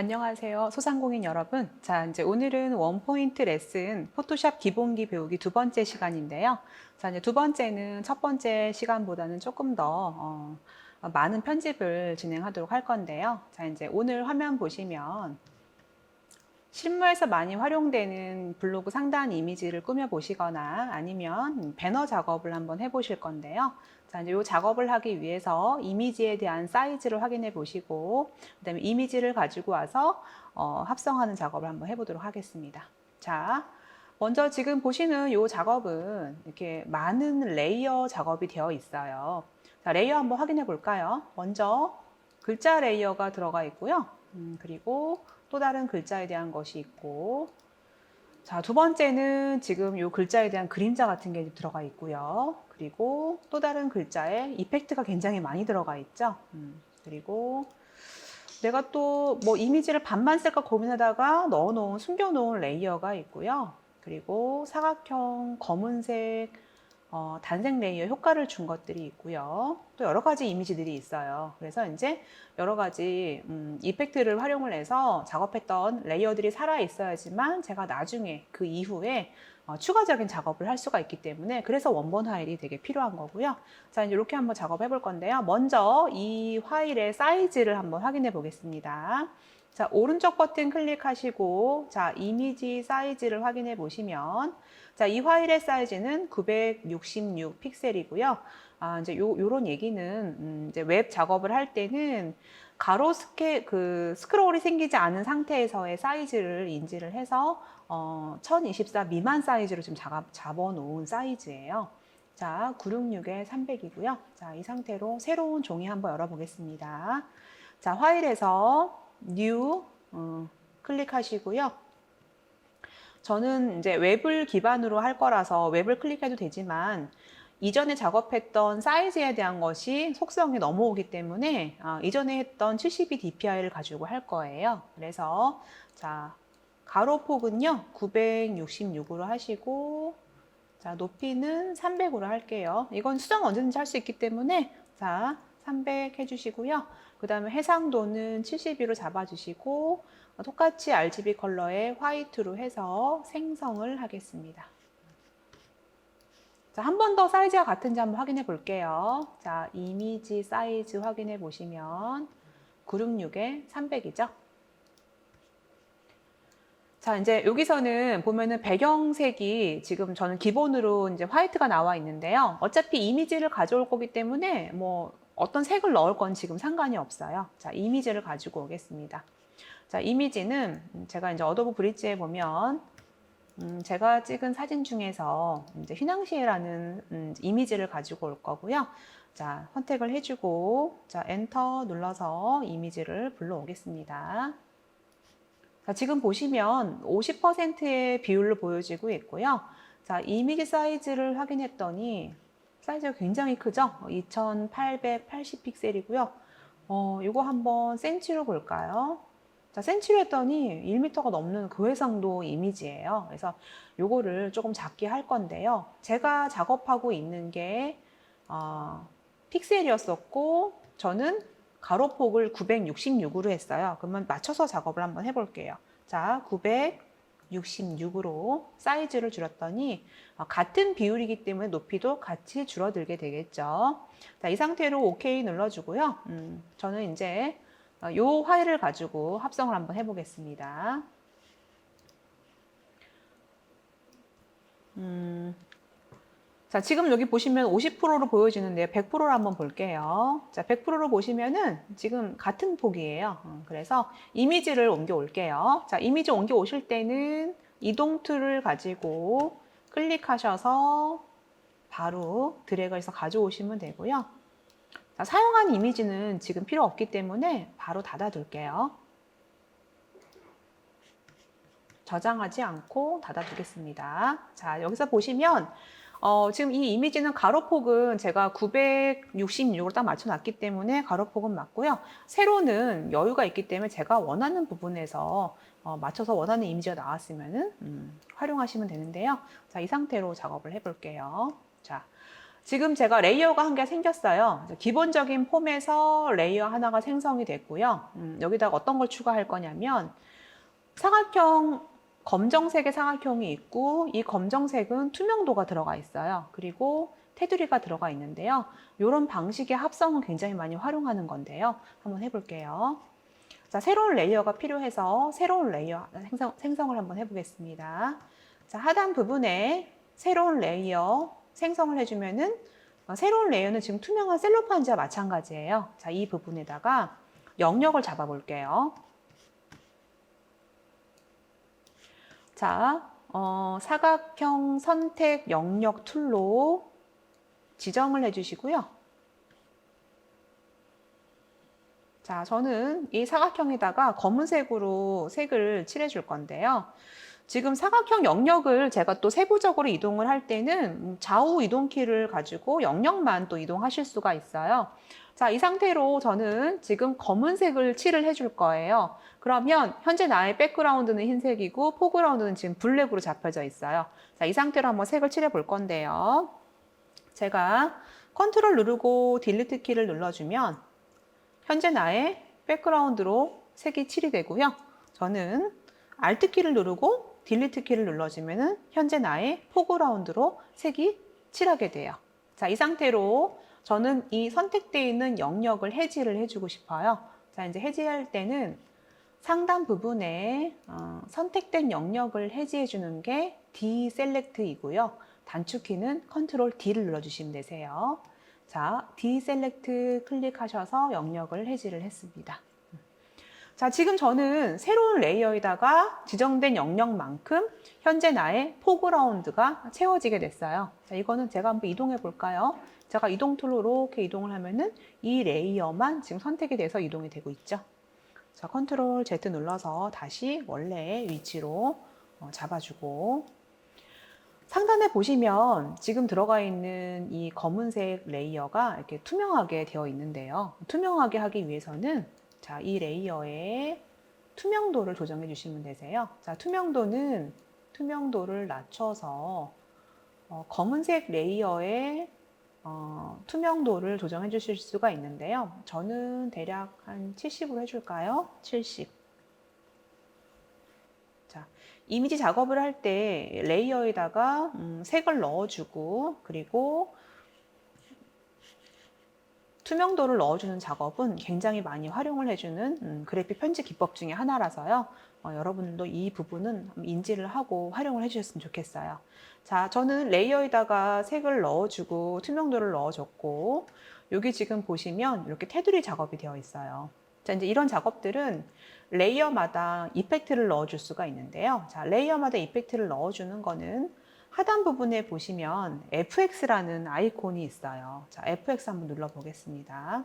안녕하세요. 소상공인 여러분. 자, 이제 오늘은 원포인트 레슨 포토샵 기본기 배우기 두 번째 시간인데요. 자, 이제 두 번째는 첫 번째 시간보다는 조금 더 많은 편집을 진행하도록 할 건데요. 자, 이제 오늘 화면 보시면 실무에서 많이 활용되는 블로그 상단 이미지를 꾸며 보시거나 아니면 배너 작업을 한번 해 보실 건데요. 자, 이제 이 작업을 하기 위해서 이미지에 대한 사이즈를 확인해 보시고, 그다음에 이미지를 가지고 와서 합성하는 작업을 한번 해보도록 하겠습니다. 자, 먼저 지금 보시는 이 작업은 이렇게 많은 레이어 작업이 되어 있어요. 자, 레이어 한번 확인해 볼까요? 먼저 글자 레이어가 들어가 있고요. 그리고 또 다른 글자에 대한 것이 있고, 자, 두 번째는 지금 이 글자에 대한 그림자 같은 게 들어가 있고요. 그리고 또 다른 글자에 이펙트가 굉장히 많이 들어가 있죠. 그리고 내가 또 뭐 이미지를 반만 쓸까 고민하다가 숨겨놓은 레이어가 있고요. 그리고 사각형, 검은색, 단색 레이어 효과를 준 것들이 있고요. 또 여러 가지 이미지들이 있어요. 그래서 이제 여러 가지 이펙트를 활용을 해서 작업했던 레이어들이 살아 있어야지만 제가 나중에 그 이후에 추가적인 작업을 할 수가 있기 때문에 그래서 원본 파일이 되게 필요한 거고요. 자, 이제 이렇게 한번 작업해 볼 건데요. 먼저 이 파일의 사이즈를 한번 확인해 보겠습니다. 자, 오른쪽 버튼 클릭하시고, 자, 이미지 사이즈를 확인해 보시면, 자, 이 파일의 사이즈는 966 픽셀이고요. 이제 요런 얘기는, 이제 웹 작업을 할 때는 스크롤이 생기지 않은 상태에서의 사이즈를 인지를 해서, 1024 미만 사이즈로 지금 잡아 놓은 사이즈예요. 자, 966에 300이고요. 자, 이 상태로 새로운 종이 한번 열어보겠습니다. 자, 파일에서 New 클릭하시고요. 저는 이제 웹을 기반으로 할 거라서 웹을 클릭해도 되지만 이전에 작업했던 사이즈에 대한 것이 속성이 넘어오기 때문에 이전에 했던 72 dpi를 가지고 할 거예요. 그래서 자, 가로폭은요 966으로 하시고, 자, 높이는 300으로 할게요. 이건 수정 언제든지 할 수 있기 때문에 자, 300 해주시고요. 그 다음에 해상도는 72로 잡아주시고, 똑같이 RGB 컬러의 화이트로 해서 생성을 하겠습니다. 자, 한 번 더 사이즈가 같은지 한번 확인해 볼게요. 자, 이미지 사이즈 확인해 보시면 966에 300이죠. 자, 이제 여기서는 보면은 배경색이 지금 저는 기본으로 이제 화이트가 나와 있는데요. 어차피 이미지를 가져올 거기 때문에 뭐 어떤 색을 넣을 건 지금 상관이 없어요. 자, 이미지를 가지고 오겠습니다. 자, 이미지는 제가 이제 어도브 브릿지에 보면 제가 찍은 사진 중에서 이제 휘낭시에라는 이미지를 가지고 올 거고요. 자, 선택을 해주고, 자, 엔터 눌러서 이미지를 불러오겠습니다. 자, 지금 보시면 50%의 비율로 보여지고 있고요. 자, 이미지 사이즈를 확인했더니 사이즈가 굉장히 크죠? 2880 픽셀이고요. 이거 한번 센치로 볼까요? 자, 센치로 했더니 1m가 넘는 고해상도 이미지예요. 그래서 요거를 조금 작게 할 건데요. 제가 작업하고 있는 게 픽셀이었었고, 저는 가로폭을 966으로 했어요. 그러면 맞춰서 작업을 한번 해볼게요. 자, 966으로 사이즈를 줄였더니 같은 비율이기 때문에 높이도 같이 줄어들게 되겠죠. 자, 이 상태로 OK 눌러주고요. 저는 이제 이 파일을 가지고 합성을 한번 해보겠습니다. 자, 지금 여기 보시면 50%로 보여지는데요. 100%로 한번 볼게요. 자, 100%로 보시면은 지금 같은 폭이에요. 그래서 이미지를 옮겨 올게요. 자, 이미지 옮겨 오실 때는 이동 툴을 가지고 클릭하셔서 바로 드래그해서 가져오시면 되고요. 자, 사용한 이미지는 지금 필요 없기 때문에 바로 닫아둘게요. 저장하지 않고 닫아두겠습니다. 자, 여기서 보시면 지금 이 이미지는 가로폭은 제가 966으로 딱 맞춰놨기 때문에 가로폭은 맞고요. 세로는 여유가 있기 때문에 제가 원하는 부분에서 맞춰서 원하는 이미지가 나왔으면 활용하시면 되는데요. 자, 이 상태로 작업을 해볼게요. 자, 지금 제가 레이어가 한 개 생겼어요. 기본적인 폼에서 레이어 하나가 생성이 됐고요. 여기다가 어떤 걸 추가할 거냐면 사각형, 검정색의 사각형이 있고 이 검정색은 투명도가 들어가 있어요. 그리고 테두리가 들어가 있는데요. 이런 방식의 합성은 굉장히 많이 활용하는 건데요. 한번 해볼게요. 자, 새로운 레이어가 필요해서 새로운 레이어 생성을 한번 해보겠습니다. 자, 하단 부분에 새로운 레이어 생성을 해주면은 새로운 레이어는 지금 투명한 셀로판지와 마찬가지예요. 자, 이 부분에다가 영역을 잡아 볼게요. 자, 사각형 선택 영역 툴로 지정을 해주시고요. 자, 저는 이 사각형에다가 검은색으로 색을 칠해줄 건데요. 지금 사각형 영역을 제가 또 세부적으로 이동을 할 때는 좌우 이동키를 가지고 영역만 또 이동하실 수가 있어요. 자, 이 상태로 저는 지금 검은색을 칠을 해줄 거예요. 그러면 현재 나의 백그라운드는 흰색이고 포그라운드는 지금 블랙으로 잡혀져 있어요. 자, 이 상태로 한번 색을 칠해 볼 건데요. 제가 컨트롤 누르고 딜리트 키를 눌러주면 현재 나의 백그라운드로 색이 칠이 되고요. 저는 Alt 키를 누르고 딜리트 키를 눌러주면 현재 나의 포그라운드로 색이 칠하게 돼요. 자, 이 상태로 저는 이 선택되어 있는 영역을 해지를 해주고 싶어요. 자, 이제 해지할 때는 상단 부분에 선택된 영역을 해지해 주는 게 Deselect이고요. 단축키는 Ctrl D를 눌러주시면 되세요. 자, Deselect 클릭하셔서 영역을 해지를 했습니다. 자, 지금 저는 새로운 레이어에다가 지정된 영역만큼 현재 나의 포그라운드가 채워지게 됐어요. 자, 이거는 제가 한번 이동해 볼까요? 제가 이동 툴로 이렇게 이동을 하면은 이 레이어만 지금 선택이 돼서 이동이 되고 있죠. 자, 컨트롤 Z 눌러서 다시 원래의 위치로 잡아주고 상단에 보시면 지금 들어가 있는 이 검은색 레이어가 이렇게 투명하게 되어 있는데요. 투명하게 하기 위해서는 자, 이 레이어의 투명도를 조정해 주시면 되세요. 자, 투명도를 낮춰서 검은색 레이어의 투명도를 조정해 주실 수가 있는데요. 저는 대략 한 70으로 해줄까요? 70. 자, 이미지 작업을 할 때 레이어에다가 색을 넣어주고 그리고 투명도를 넣어주는 작업은 굉장히 많이 활용을 해주는 그래픽 편집 기법 중에 하나라서요. 여러분들도 이 부분은 인지를 하고 활용을 해주셨으면 좋겠어요. 자, 저는 레이어에다가 색을 넣어주고 투명도를 넣어줬고 여기 지금 보시면 이렇게 테두리 작업이 되어 있어요. 자, 이제 이런 작업들은 레이어마다 이펙트를 넣어줄 수가 있는데요. 자, 레이어마다 이펙트를 넣어주는 거는 하단 부분에 보시면 FX라는 아이콘이 있어요. 자, FX 한번 눌러보겠습니다.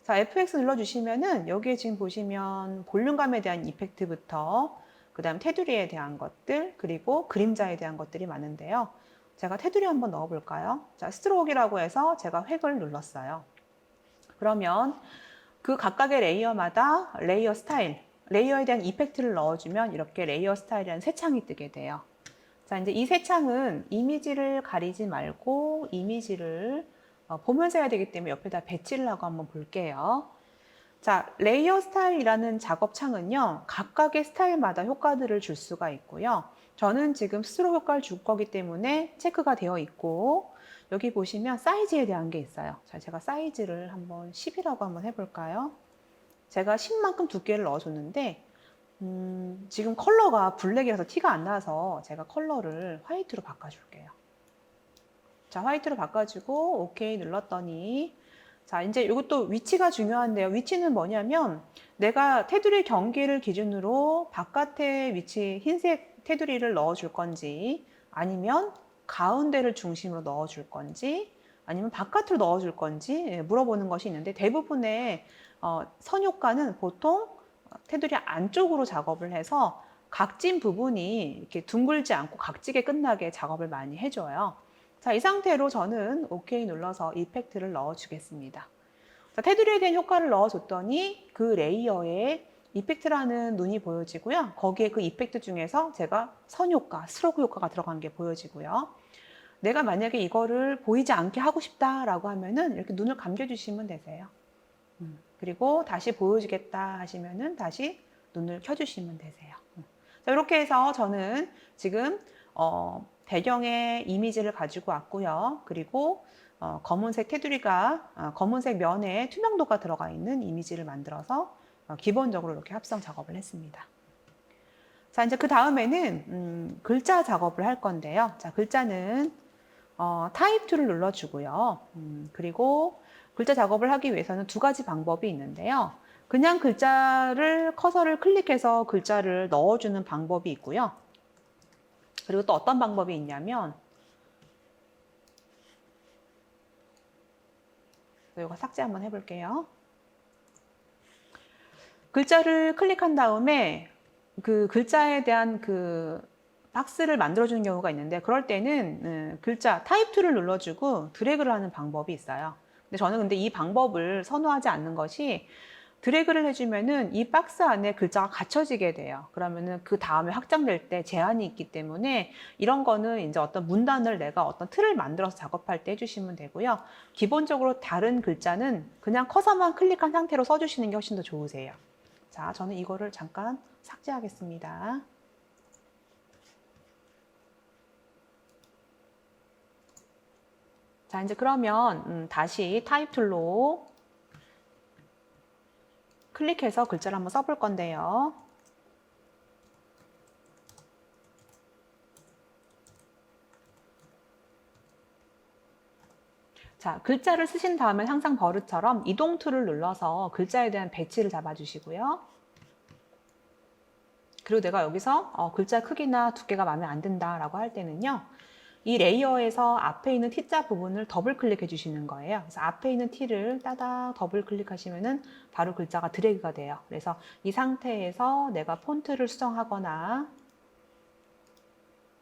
자, FX 눌러주시면은 여기에 지금 보시면 볼륨감에 대한 이펙트부터 그 다음 테두리에 대한 것들 그리고 그림자에 대한 것들이 많은데요. 제가 테두리 한번 넣어볼까요? 자, 스트로크라고 해서 제가 획을 눌렀어요. 그러면 그 각각의 레이어마다 레이어 스타일, 레이어에 대한 이펙트를 넣어주면 이렇게 레이어 스타일이라는 새 창이 뜨게 돼요. 자, 이제 이 새 창은 이미지를 가리지 말고 이미지를 보면서 해야 되기 때문에 옆에다 배치를 하고 한번 볼게요. 자, 레이어 스타일이라는 작업 창은요, 각각의 스타일마다 효과들을 줄 수가 있고요. 저는 지금 스스로 효과를 줄 거기 때문에 체크가 되어 있고, 여기 보시면 사이즈에 대한 게 있어요. 자, 제가 사이즈를 한번 10이라고 한번 해볼까요? 제가 10만큼 두께를 넣어줬는데, 지금 컬러가 블랙이라서 티가 안 나서 제가 컬러를 화이트로 바꿔줄게요. 자, 화이트로 바꿔주고 OK 눌렀더니 자, 이제 이것도 위치가 중요한데요. 위치는 뭐냐면 내가 테두리 경계를 기준으로 바깥에 위치 흰색 테두리를 넣어줄 건지 아니면 가운데를 중심으로 넣어줄 건지 아니면 바깥으로 넣어줄 건지 물어보는 것이 있는데 대부분의 선효과는 보통 테두리 안쪽으로 작업을 해서 각진 부분이 이렇게 둥글지 않고 각지게 끝나게 작업을 많이 해줘요. 자, 이 상태로 저는 OK 눌러서 이펙트를 넣어주겠습니다. 자, 테두리에 대한 효과를 넣어줬더니 그 레이어에 이펙트라는 눈이 보여지고요. 거기에 그 이펙트 중에서 제가 선 효과, 스트로크 효과가 들어간 게 보여지고요. 내가 만약에 이거를 보이지 않게 하고 싶다라고 하면은 이렇게 눈을 감겨주시면 되세요. 그리고 다시 보여주겠다 하시면은 다시 눈을 켜주시면 되세요. 자, 이렇게 해서 저는 지금 배경의 이미지를 가지고 왔고요. 그리고 검은색 테두리가 검은색 면에 투명도가 들어가 있는 이미지를 만들어서 기본적으로 이렇게 합성 작업을 했습니다. 자, 이제 그 다음에는 글자 작업을 할 건데요. 자, 글자는 타입 툴을 눌러주고요. 그리고 글자 작업을 하기 위해서는 두 가지 방법이 있는데요. 그냥 글자를 커서를 클릭해서 글자를 넣어주는 방법이 있고요. 그리고 또 어떤 방법이 있냐면 이거 삭제 한번 해볼게요. 글자를 클릭한 다음에 그 글자에 대한 그 박스를 만들어주는 경우가 있는데 그럴 때는 글자 타입 툴을 눌러주고 드래그를 하는 방법이 있어요. 근데 저는 이 방법을 선호하지 않는 것이 드래그를 해주면은 이 박스 안에 글자가 갇혀지게 돼요. 그러면은 그 다음에 확장될 때 제한이 있기 때문에 이런 거는 이제 어떤 문단을 내가 어떤 틀을 만들어서 작업할 때 해주시면 되고요. 기본적으로 다른 글자는 그냥 커서만 클릭한 상태로 써주시는 게 훨씬 더 좋으세요. 자, 저는 이거를 잠깐 삭제하겠습니다. 자, 이제 그러면 다시 타입 툴로 클릭해서 글자를 한번 써볼 건데요. 자, 글자를 쓰신 다음에 항상 버릇처럼 이동 툴을 눌러서 글자에 대한 배치를 잡아주시고요. 그리고 내가 여기서 글자 크기나 두께가 마음에 안 든다라고 할 때는요. 이 레이어에서 앞에 있는 T자 부분을 더블 클릭해 주시는 거예요. 그래서 앞에 있는 T를 따닥 더블 클릭하시면은 바로 글자가 드래그가 돼요. 그래서 이 상태에서 내가 폰트를 수정하거나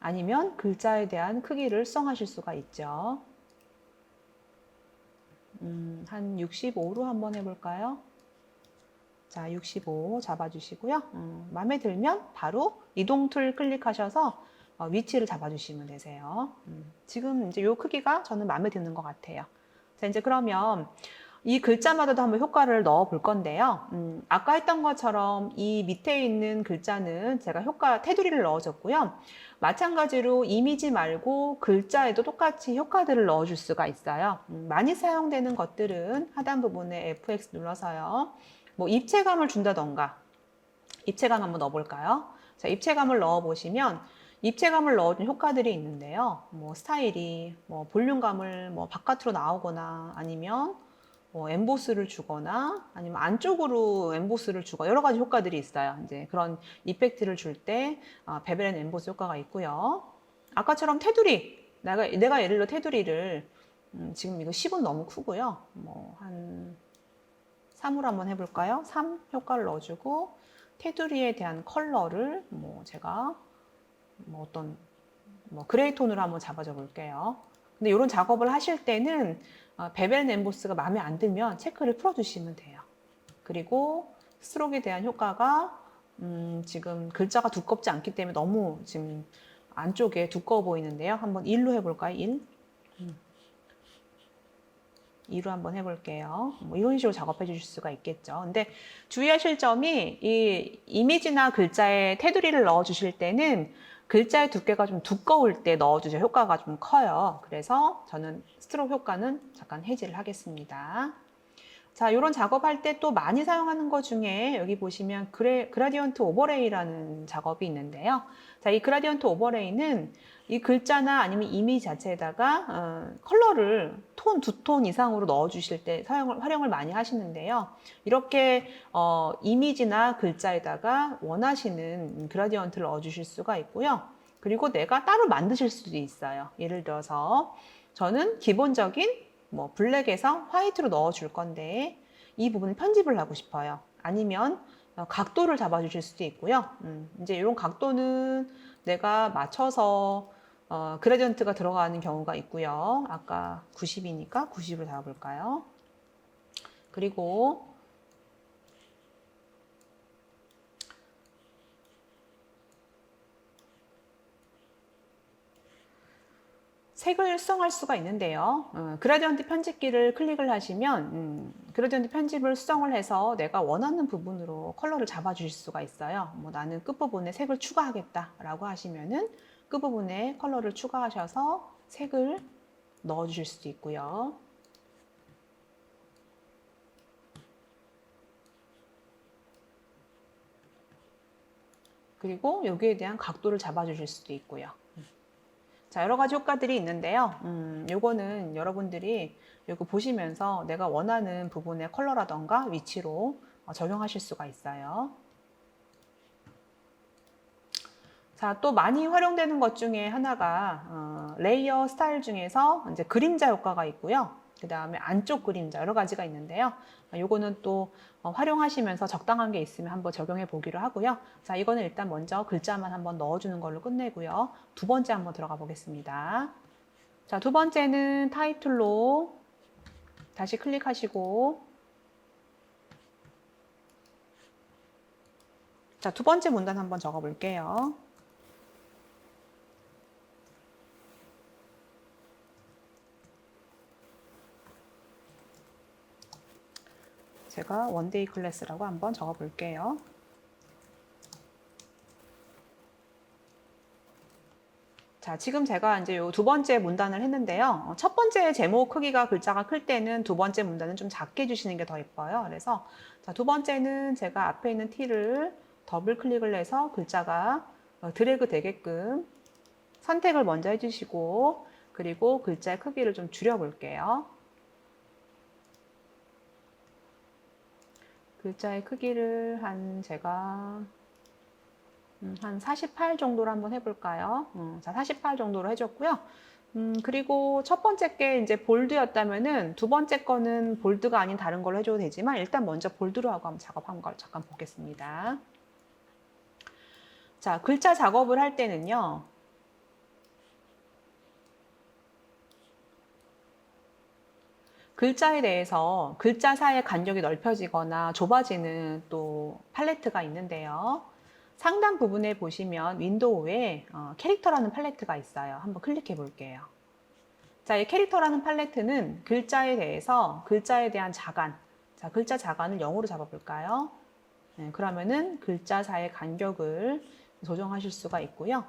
아니면 글자에 대한 크기를 수정하실 수가 있죠. 한 65로 한번 해볼까요? 자, 65 잡아주시고요. 마음에 들면 바로 이동 툴 클릭하셔서 위치를 잡아주시면 되세요. 지금 이제 이 크기가 저는 마음에 드는 것 같아요. 자, 이제 그러면 이 글자마다도 한번 효과를 넣어 볼 건데요. 아까 했던 것처럼 이 밑에 있는 글자는 제가 테두리를 넣어줬고요. 마찬가지로 이미지 말고 글자에도 똑같이 효과들을 넣어줄 수가 있어요. 많이 사용되는 것들은 하단 부분에 FX 눌러서요. 뭐 입체감을 준다던가 입체감 한번 넣어볼까요? 자, 입체감을 넣어보시면 입체감을 넣어준 효과들이 있는데요. 뭐 스타일이 뭐 볼륨감을 뭐 바깥으로 나오거나 아니면 뭐 엠보스를 주거나 아니면 안쪽으로 엠보스를 주거나 여러 가지 효과들이 있어요. 이제 그런 이펙트를 줄 때 베벨 앤 엠보스 효과가 있고요. 아까처럼 테두리 내가 예를 들어 테두리를 지금 이거 10은 너무 크고요. 뭐 한 3으로 한번 해볼까요? 3 효과를 넣어주고 테두리에 대한 컬러를 뭐 제가 뭐 어떤 뭐 그레이 톤으로 한번 잡아줘 볼게요. 근데 이런 작업을 하실 때는 베벨 엠보스가 마음에 안 들면 체크를 풀어주시면 돼요. 그리고 스트로크에 대한 효과가 지금 글자가 두껍지 않기 때문에 너무 지금 안쪽에 두꺼워 보이는데요. 한번 1로 해볼까요? 1. 2로 한번 해볼게요. 뭐 이런 식으로 작업해 주실 수가 있겠죠. 근데 주의하실 점이 이 이미지나 글자에 테두리를 넣어 주실 때는 글자의 두께가 좀 두꺼울 때 넣어주셔야 효과가 좀 커요. 그래서 저는 스트로크 효과는 잠깐 해지를 하겠습니다. 자, 이런 작업할 때 또 많이 사용하는 것 중에 여기 보시면 그라디언트 오버레이라는 작업이 있는데요. 자, 이 그라디언트 오버레이는 이 글자나 아니면 이미지 자체에다가 컬러를 두 톤 이상으로 넣어주실 때 활용을 많이 하시는데요. 이렇게 이미지나 글자에다가 원하시는 그라디언트를 넣어주실 수가 있고요. 그리고 내가 따로 만드실 수도 있어요. 예를 들어서 저는 기본적인 뭐 블랙에서 화이트로 넣어줄 건데 이 부분 편집을 하고 싶어요. 아니면 각도를 잡아주실 수도 있고요. 이제 이런 각도는 내가 맞춰서 그레디언트가 들어가는 경우가 있고요. 아까 90이니까 90으로 잡아볼까요? 그리고 색을 수정할 수가 있는데요. 그라디언트 편집기를 클릭을 하시면 그라디언트 편집을 수정을 해서 내가 원하는 부분으로 컬러를 잡아주실 수가 있어요. 뭐 나는 끝부분에 색을 추가하겠다라고 하시면은 끝부분에 컬러를 추가하셔서 색을 넣어주실 수도 있고요. 그리고 여기에 대한 각도를 잡아주실 수도 있고요. 자, 여러 가지 효과들이 있는데요. 요거는 여러분들이 이거 보시면서 내가 원하는 부분의 컬러라던가 위치로 적용하실 수가 있어요. 자, 또 많이 활용되는 것 중에 하나가 레이어 스타일 중에서 이제 그림자 효과가 있고요. 그 다음에 안쪽 그림자 여러 가지가 있는데요. 요거는 또 활용하시면서 적당한 게 있으면 한번 적용해 보기로 하고요. 자, 이거는 일단 먼저 글자만 한번 넣어주는 걸로 끝내고요. 두 번째 한번 들어가 보겠습니다. 자, 두 번째는 타이틀로 다시 클릭하시고, 자, 두 번째 문단 한번 적어 볼게요. 제가 원데이 클래스라고 한번 적어 볼게요. 자, 지금 제가 이제 요 두 번째 문단을 했는데요. 첫 번째 제목 크기가 글자가 클 때는 두 번째 문단은 좀 작게 해주시는 게 더 예뻐요. 그래서 자, 두 번째는 제가 앞에 있는 T를 더블 클릭을 해서 글자가 드래그 되게끔 선택을 먼저 해주시고, 그리고 글자의 크기를 좀 줄여볼게요. 글자의 크기를 제가 한 48 정도로 한번 해볼까요? 자, 48 정도로 해줬고요. 그리고 첫 번째 게 이제 볼드였다면은 두 번째 거는 볼드가 아닌 다른 걸로 해줘도 되지만 일단 먼저 볼드로 하고 한번 작업한 걸 잠깐 보겠습니다. 자, 글자 작업을 할 때는요. 글자에 대해서 글자 사이의 간격이 넓혀지거나 좁아지는 또 팔레트가 있는데요. 상단 부분에 보시면 윈도우에 캐릭터라는 팔레트가 있어요. 한번 클릭해 볼게요. 자, 이 캐릭터라는 팔레트는 글자에 대해서 글자에 대한 자간, 자, 글자 자간을 0으로 잡아볼까요? 네, 그러면은 글자 사이의 간격을 조정하실 수가 있고요.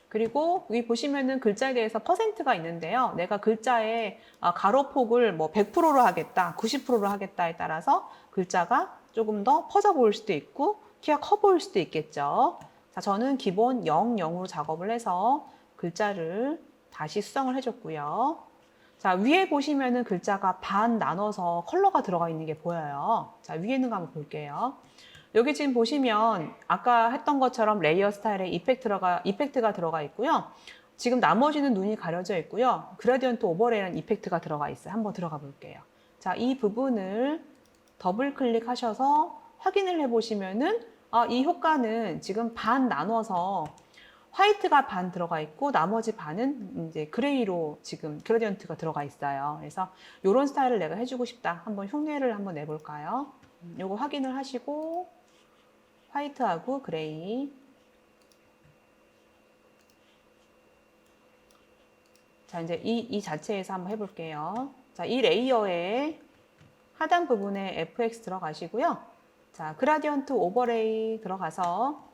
그리고 여기 보시면은 글자에 대해서 퍼센트가 있는데요. 내가 글자의 가로폭을 뭐 100%로 하겠다, 90%로 하겠다에 따라서 글자가 조금 더 퍼져 보일 수도 있고 키가 커 보일 수도 있겠죠. 자, 저는 기본 0, 0으로 작업을 해서 글자를 다시 수정을 해줬고요. 자, 위에 보시면은 글자가 반 나눠서 컬러가 들어가 있는 게 보여요. 자, 위에 있는 거 한번 볼게요. 여기 지금 보시면 아까 했던 것처럼 레이어 스타일에 이펙트가 들어가 있고요. 지금 나머지는 눈이 가려져 있고요. 그라디언트 오버레이라는 이펙트가 들어가 있어요. 한번 들어가 볼게요. 자, 이 부분을 더블 클릭하셔서 확인을 해보시면은 이 효과는 지금 반 나눠서 화이트가 반 들어가 있고 나머지 반은 이제 그레이로 지금 그라디언트가 들어가 있어요. 그래서 이런 스타일을 내가 해주고 싶다. 한번 흉내를 한번 내볼까요? 요거 확인을 하시고 화이트하고 그레이. 자, 이제 이 자체에서 한번 해볼게요. 자, 이 레이어에 하단 부분에 FX 들어가시고요. 자, 그라디언트 오버레이 들어가서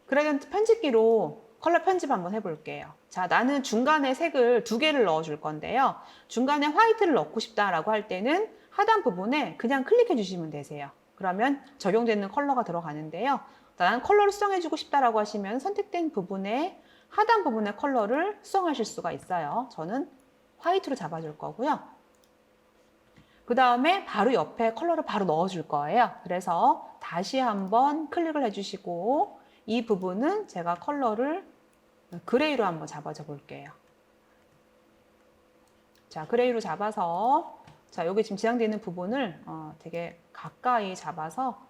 그라디언트 편집기로 컬러 편집 한번 해볼게요. 자, 나는 중간에 색을 두 개를 넣어줄 건데요. 중간에 화이트를 넣고 싶다라고 할 때는 하단 부분에 그냥 클릭해 주시면 되세요. 그러면 적용되는 컬러가 들어가는데요. 나는 컬러를 수정해주고 싶다라고 하시면 선택된 부분에 하단 부분의 컬러를 수정하실 수가 있어요. 저는 화이트로 잡아줄 거고요. 그 다음에 바로 옆에 컬러를 바로 넣어줄 거예요. 그래서 다시 한번 클릭을 해주시고 이 부분은 제가 컬러를 그레이로 한번 잡아줘 볼게요. 자, 그레이로 잡아서 자, 여기 지금 지향되어 있는 부분을 되게 가까이 잡아서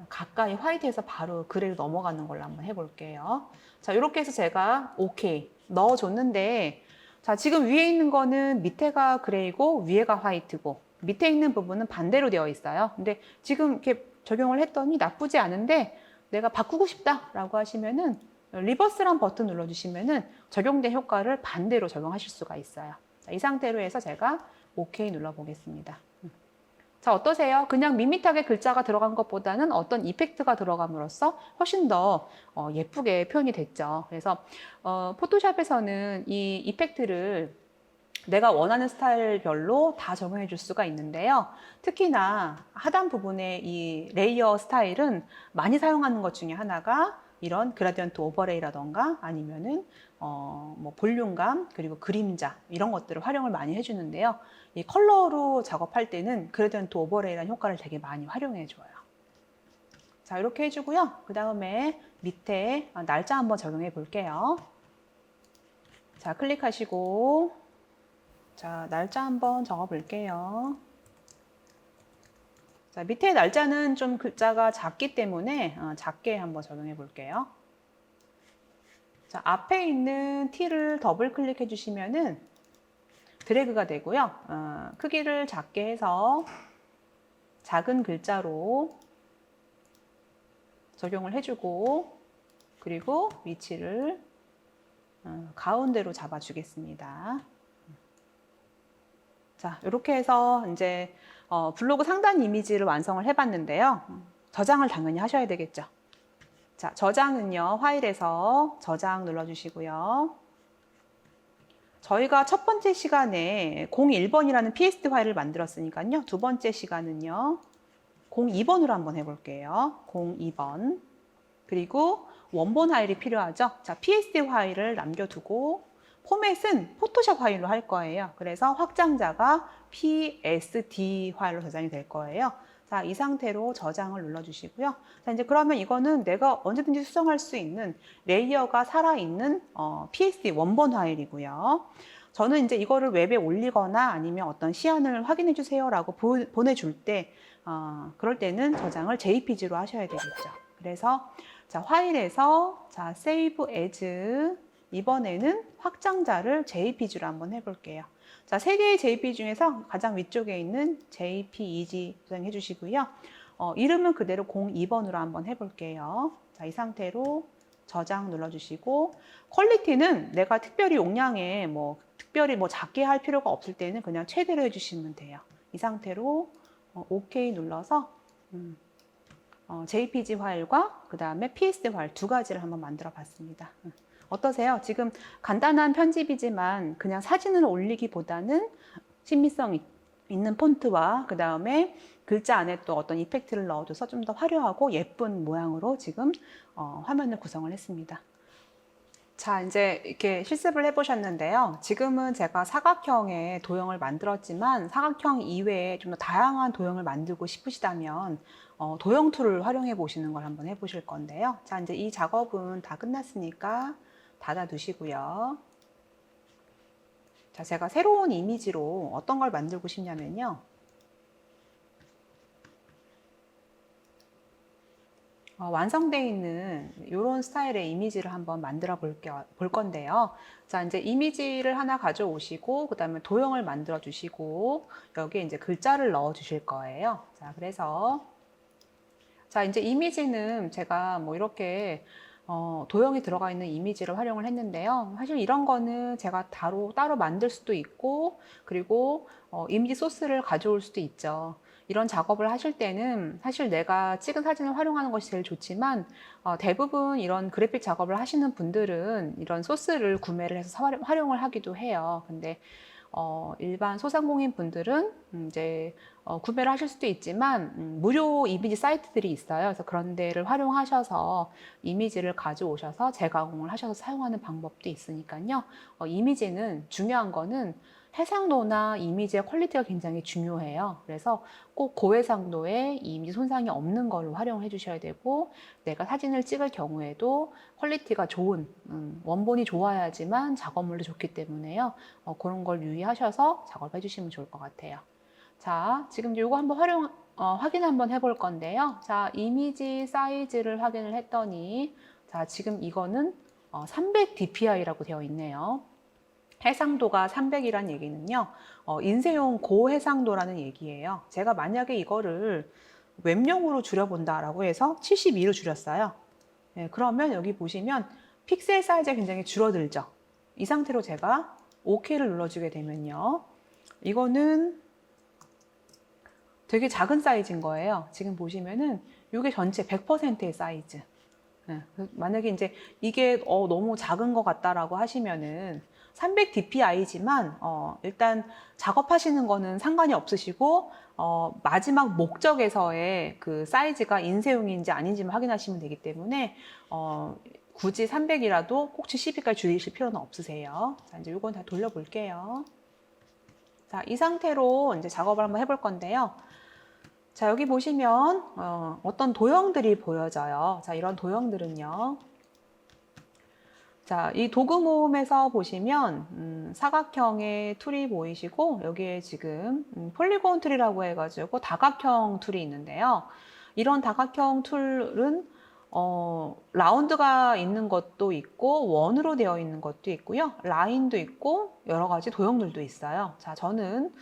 가까이 화이트에서 바로 그레이로 넘어가는 걸로 한번 해볼게요. 자, 이렇게 해서 제가 오케이 넣어줬는데 자, 지금 위에 있는 거는 밑에가 그레이고 위에가 화이트고 밑에 있는 부분은 반대로 되어 있어요. 근데 지금 이렇게 적용을 했더니 나쁘지 않은데 내가 바꾸고 싶다라고 하시면은 리버스란 버튼 눌러주시면은 적용된 효과를 반대로 적용하실 수가 있어요. 자, 이 상태로 해서 제가 OK 눌러보겠습니다. 자, 어떠세요? 그냥 밋밋하게 글자가 들어간 것보다는 어떤 이펙트가 들어감으로써 훨씬 더 예쁘게 표현이 됐죠. 그래서 포토샵에서는 이 이펙트를 내가 원하는 스타일별로 다 적용해 줄 수가 있는데요. 특히나 하단 부분의 이 레이어 스타일은 많이 사용하는 것 중에 하나가 이런 그라디언트 오버레이라던가 아니면은 뭐 볼륨감 그리고 그림자 이런 것들을 활용을 많이 해주는데요. 이 컬러로 작업할 때는 그라디언트 오버레이라는 효과를 되게 많이 활용해 줘요. 자, 이렇게 해주고요. 그 다음에 밑에 날짜 한번 적용해 볼게요. 자, 클릭하시고 자, 날짜 한번 적어 볼게요. 자, 밑에 날짜는 좀 글자가 작기 때문에 작게 한번 적용해 볼게요. 자, 앞에 있는 T를 더블 클릭해 주시면은 드래그가 되고요. 크기를 작게 해서 작은 글자로 적용을 해주고 그리고 위치를 가운데로 잡아주겠습니다. 자, 이렇게 해서 이제 블로그 상단 이미지를 완성을 해봤는데요. 저장을 당연히 하셔야 되겠죠. 자, 저장은요, 파일에서 저장 눌러주시고요. 저희가 첫 번째 시간에 01번이라는 PSD 파일을 만들었으니까요. 두 번째 시간은요, 02번으로 한번 해볼게요. 02번. 그리고 원본 파일이 필요하죠. 자, PSD 파일을 남겨두고 포맷은 포토샵 파일로 할 거예요. 그래서 확장자가 PSD 파일로 저장이 될 거예요. 자, 이 상태로 저장을 눌러주시고요. 자, 이제 그러면 이거는 내가 언제든지 수정할 수 있는 레이어가 살아있는 PSD 원본 파일이고요. 저는 이제 이거를 웹에 올리거나 아니면 어떤 시안을 확인해 주세요라고 보내줄 때 그럴 때는 저장을 JPG로 하셔야 되겠죠. 그래서 자, 파일에서 자, Save As 이번에는 확장자를 JPG로 한번 해볼게요. 자, 세 개의 JPG 중에서 가장 위쪽에 있는 JPEG 저장해 주시고요. 이름은 그대로 02번으로 한번 해볼게요. 자, 이 상태로 저장 눌러주시고 퀄리티는 내가 특별히 용량에 특별히 작게 할 필요가 없을 때는 그냥 최대로 해주시면 돼요. 이 상태로 OK 눌러서 JPG 파일과 그 다음에 PSD 파일 두 가지를 한번 만들어 봤습니다. 어떠세요? 지금 간단한 편집이지만 그냥 사진을 올리기보다는 친미성 있는 폰트와 그 다음에 글자 안에 또 어떤 이펙트를 넣어줘서 좀 더 화려하고 예쁜 모양으로 지금 화면을 구성을 했습니다. 자, 이제 이렇게 실습을 해보셨는데요. 지금은 제가 사각형의 도형을 만들었지만 사각형 이외에 좀 더 다양한 도형을 만들고 싶으시다면 도형 툴을 활용해 보시는 걸 한번 해보실 건데요. 자, 이제 이 작업은 다 끝났으니까 닫아두시고요. 자, 제가 새로운 이미지로 어떤 걸 만들고 싶냐면요. 완성되어 있는 이런 스타일의 이미지를 한번 만들어 볼 건데요. 자, 이제 이미지를 하나 가져오시고, 그 다음에 도형을 만들어 주시고, 여기에 이제 글자를 넣어 주실 거예요. 자, 그래서, 자, 이제 이미지는 제가 이렇게 도형이 들어가 있는 이미지를 활용을 했는데요. 사실 이런 거는 제가 따로 만들 수도 있고, 그리고 이미지 소스를 가져올 수도 있죠. 이런 작업을 하실 때는 사실 내가 찍은 사진을 활용하는 것이 제일 좋지만 대부분 이런 그래픽 작업을 하시는 분들은 이런 소스를 구매를 해서 활용을 하기도 해요. 근데 일반 소상공인 분들은 이제 구매를 하실 수도 있지만 무료 이미지 사이트들이 있어요. 그래서 그런 데를 활용하셔서 이미지를 가져오셔서 재가공을 하셔서 사용하는 방법도 있으니까요. 이미지는 중요한 거는 해상도나 이미지의 퀄리티가 굉장히 중요해요. 그래서 꼭 고해상도의 이미지 손상이 없는 걸로 활용해 주셔야 되고, 내가 사진을 찍을 경우에도 퀄리티가 좋은 원본이 좋아야지만 작업물도 좋기 때문에요. 그런 걸 유의하셔서 작업해 주시면 좋을 것 같아요. 자, 지금 이거 한번 확인 한번 해볼 건데요. 자, 이미지 사이즈를 확인을 했더니, 자, 지금 이거는 300 dpi라고 되어 있네요. 해상도가 300이란 얘기는요, 인쇄용 고해상도라는 얘기예요. 제가 만약에 이거를 웹용으로 줄여본다라고 해서 72로 줄였어요. 네, 그러면 여기 보시면 픽셀 사이즈가 굉장히 줄어들죠. 이 상태로 제가 OK를 눌러주게 되면요. 이거는 되게 작은 사이즈인 거예요. 지금 보시면은 이게 전체 100%의 사이즈. 네, 만약에 이제 이게 너무 작은 것 같다라고 하시면은 300 dpi지만 일단 작업하시는 거는 상관이 없으시고 마지막 목적에서의 그 사이즈가 인쇄용인지 아닌지만 확인하시면 되기 때문에 굳이 300이라도 꼭 70까지 줄이실 필요는 없으세요. 자, 이제 이건 다 돌려볼게요. 자, 이 상태로 이제 작업을 한번 해볼 건데요. 자, 여기 보시면 어떤 도형들이 보여져요. 자, 이런 도형들은요. 자, 이 도구 모음에서 보시면 사각형의 툴이 보이시고 여기에 지금 폴리곤 툴이라고 해가지고 다각형 툴이 있는데요. 이런 다각형 툴은 라운드가 있는 것도 있고 원으로 되어 있는 것도 있고요. 라인도 있고 여러 가지 도형들도 있어요. 자, 저는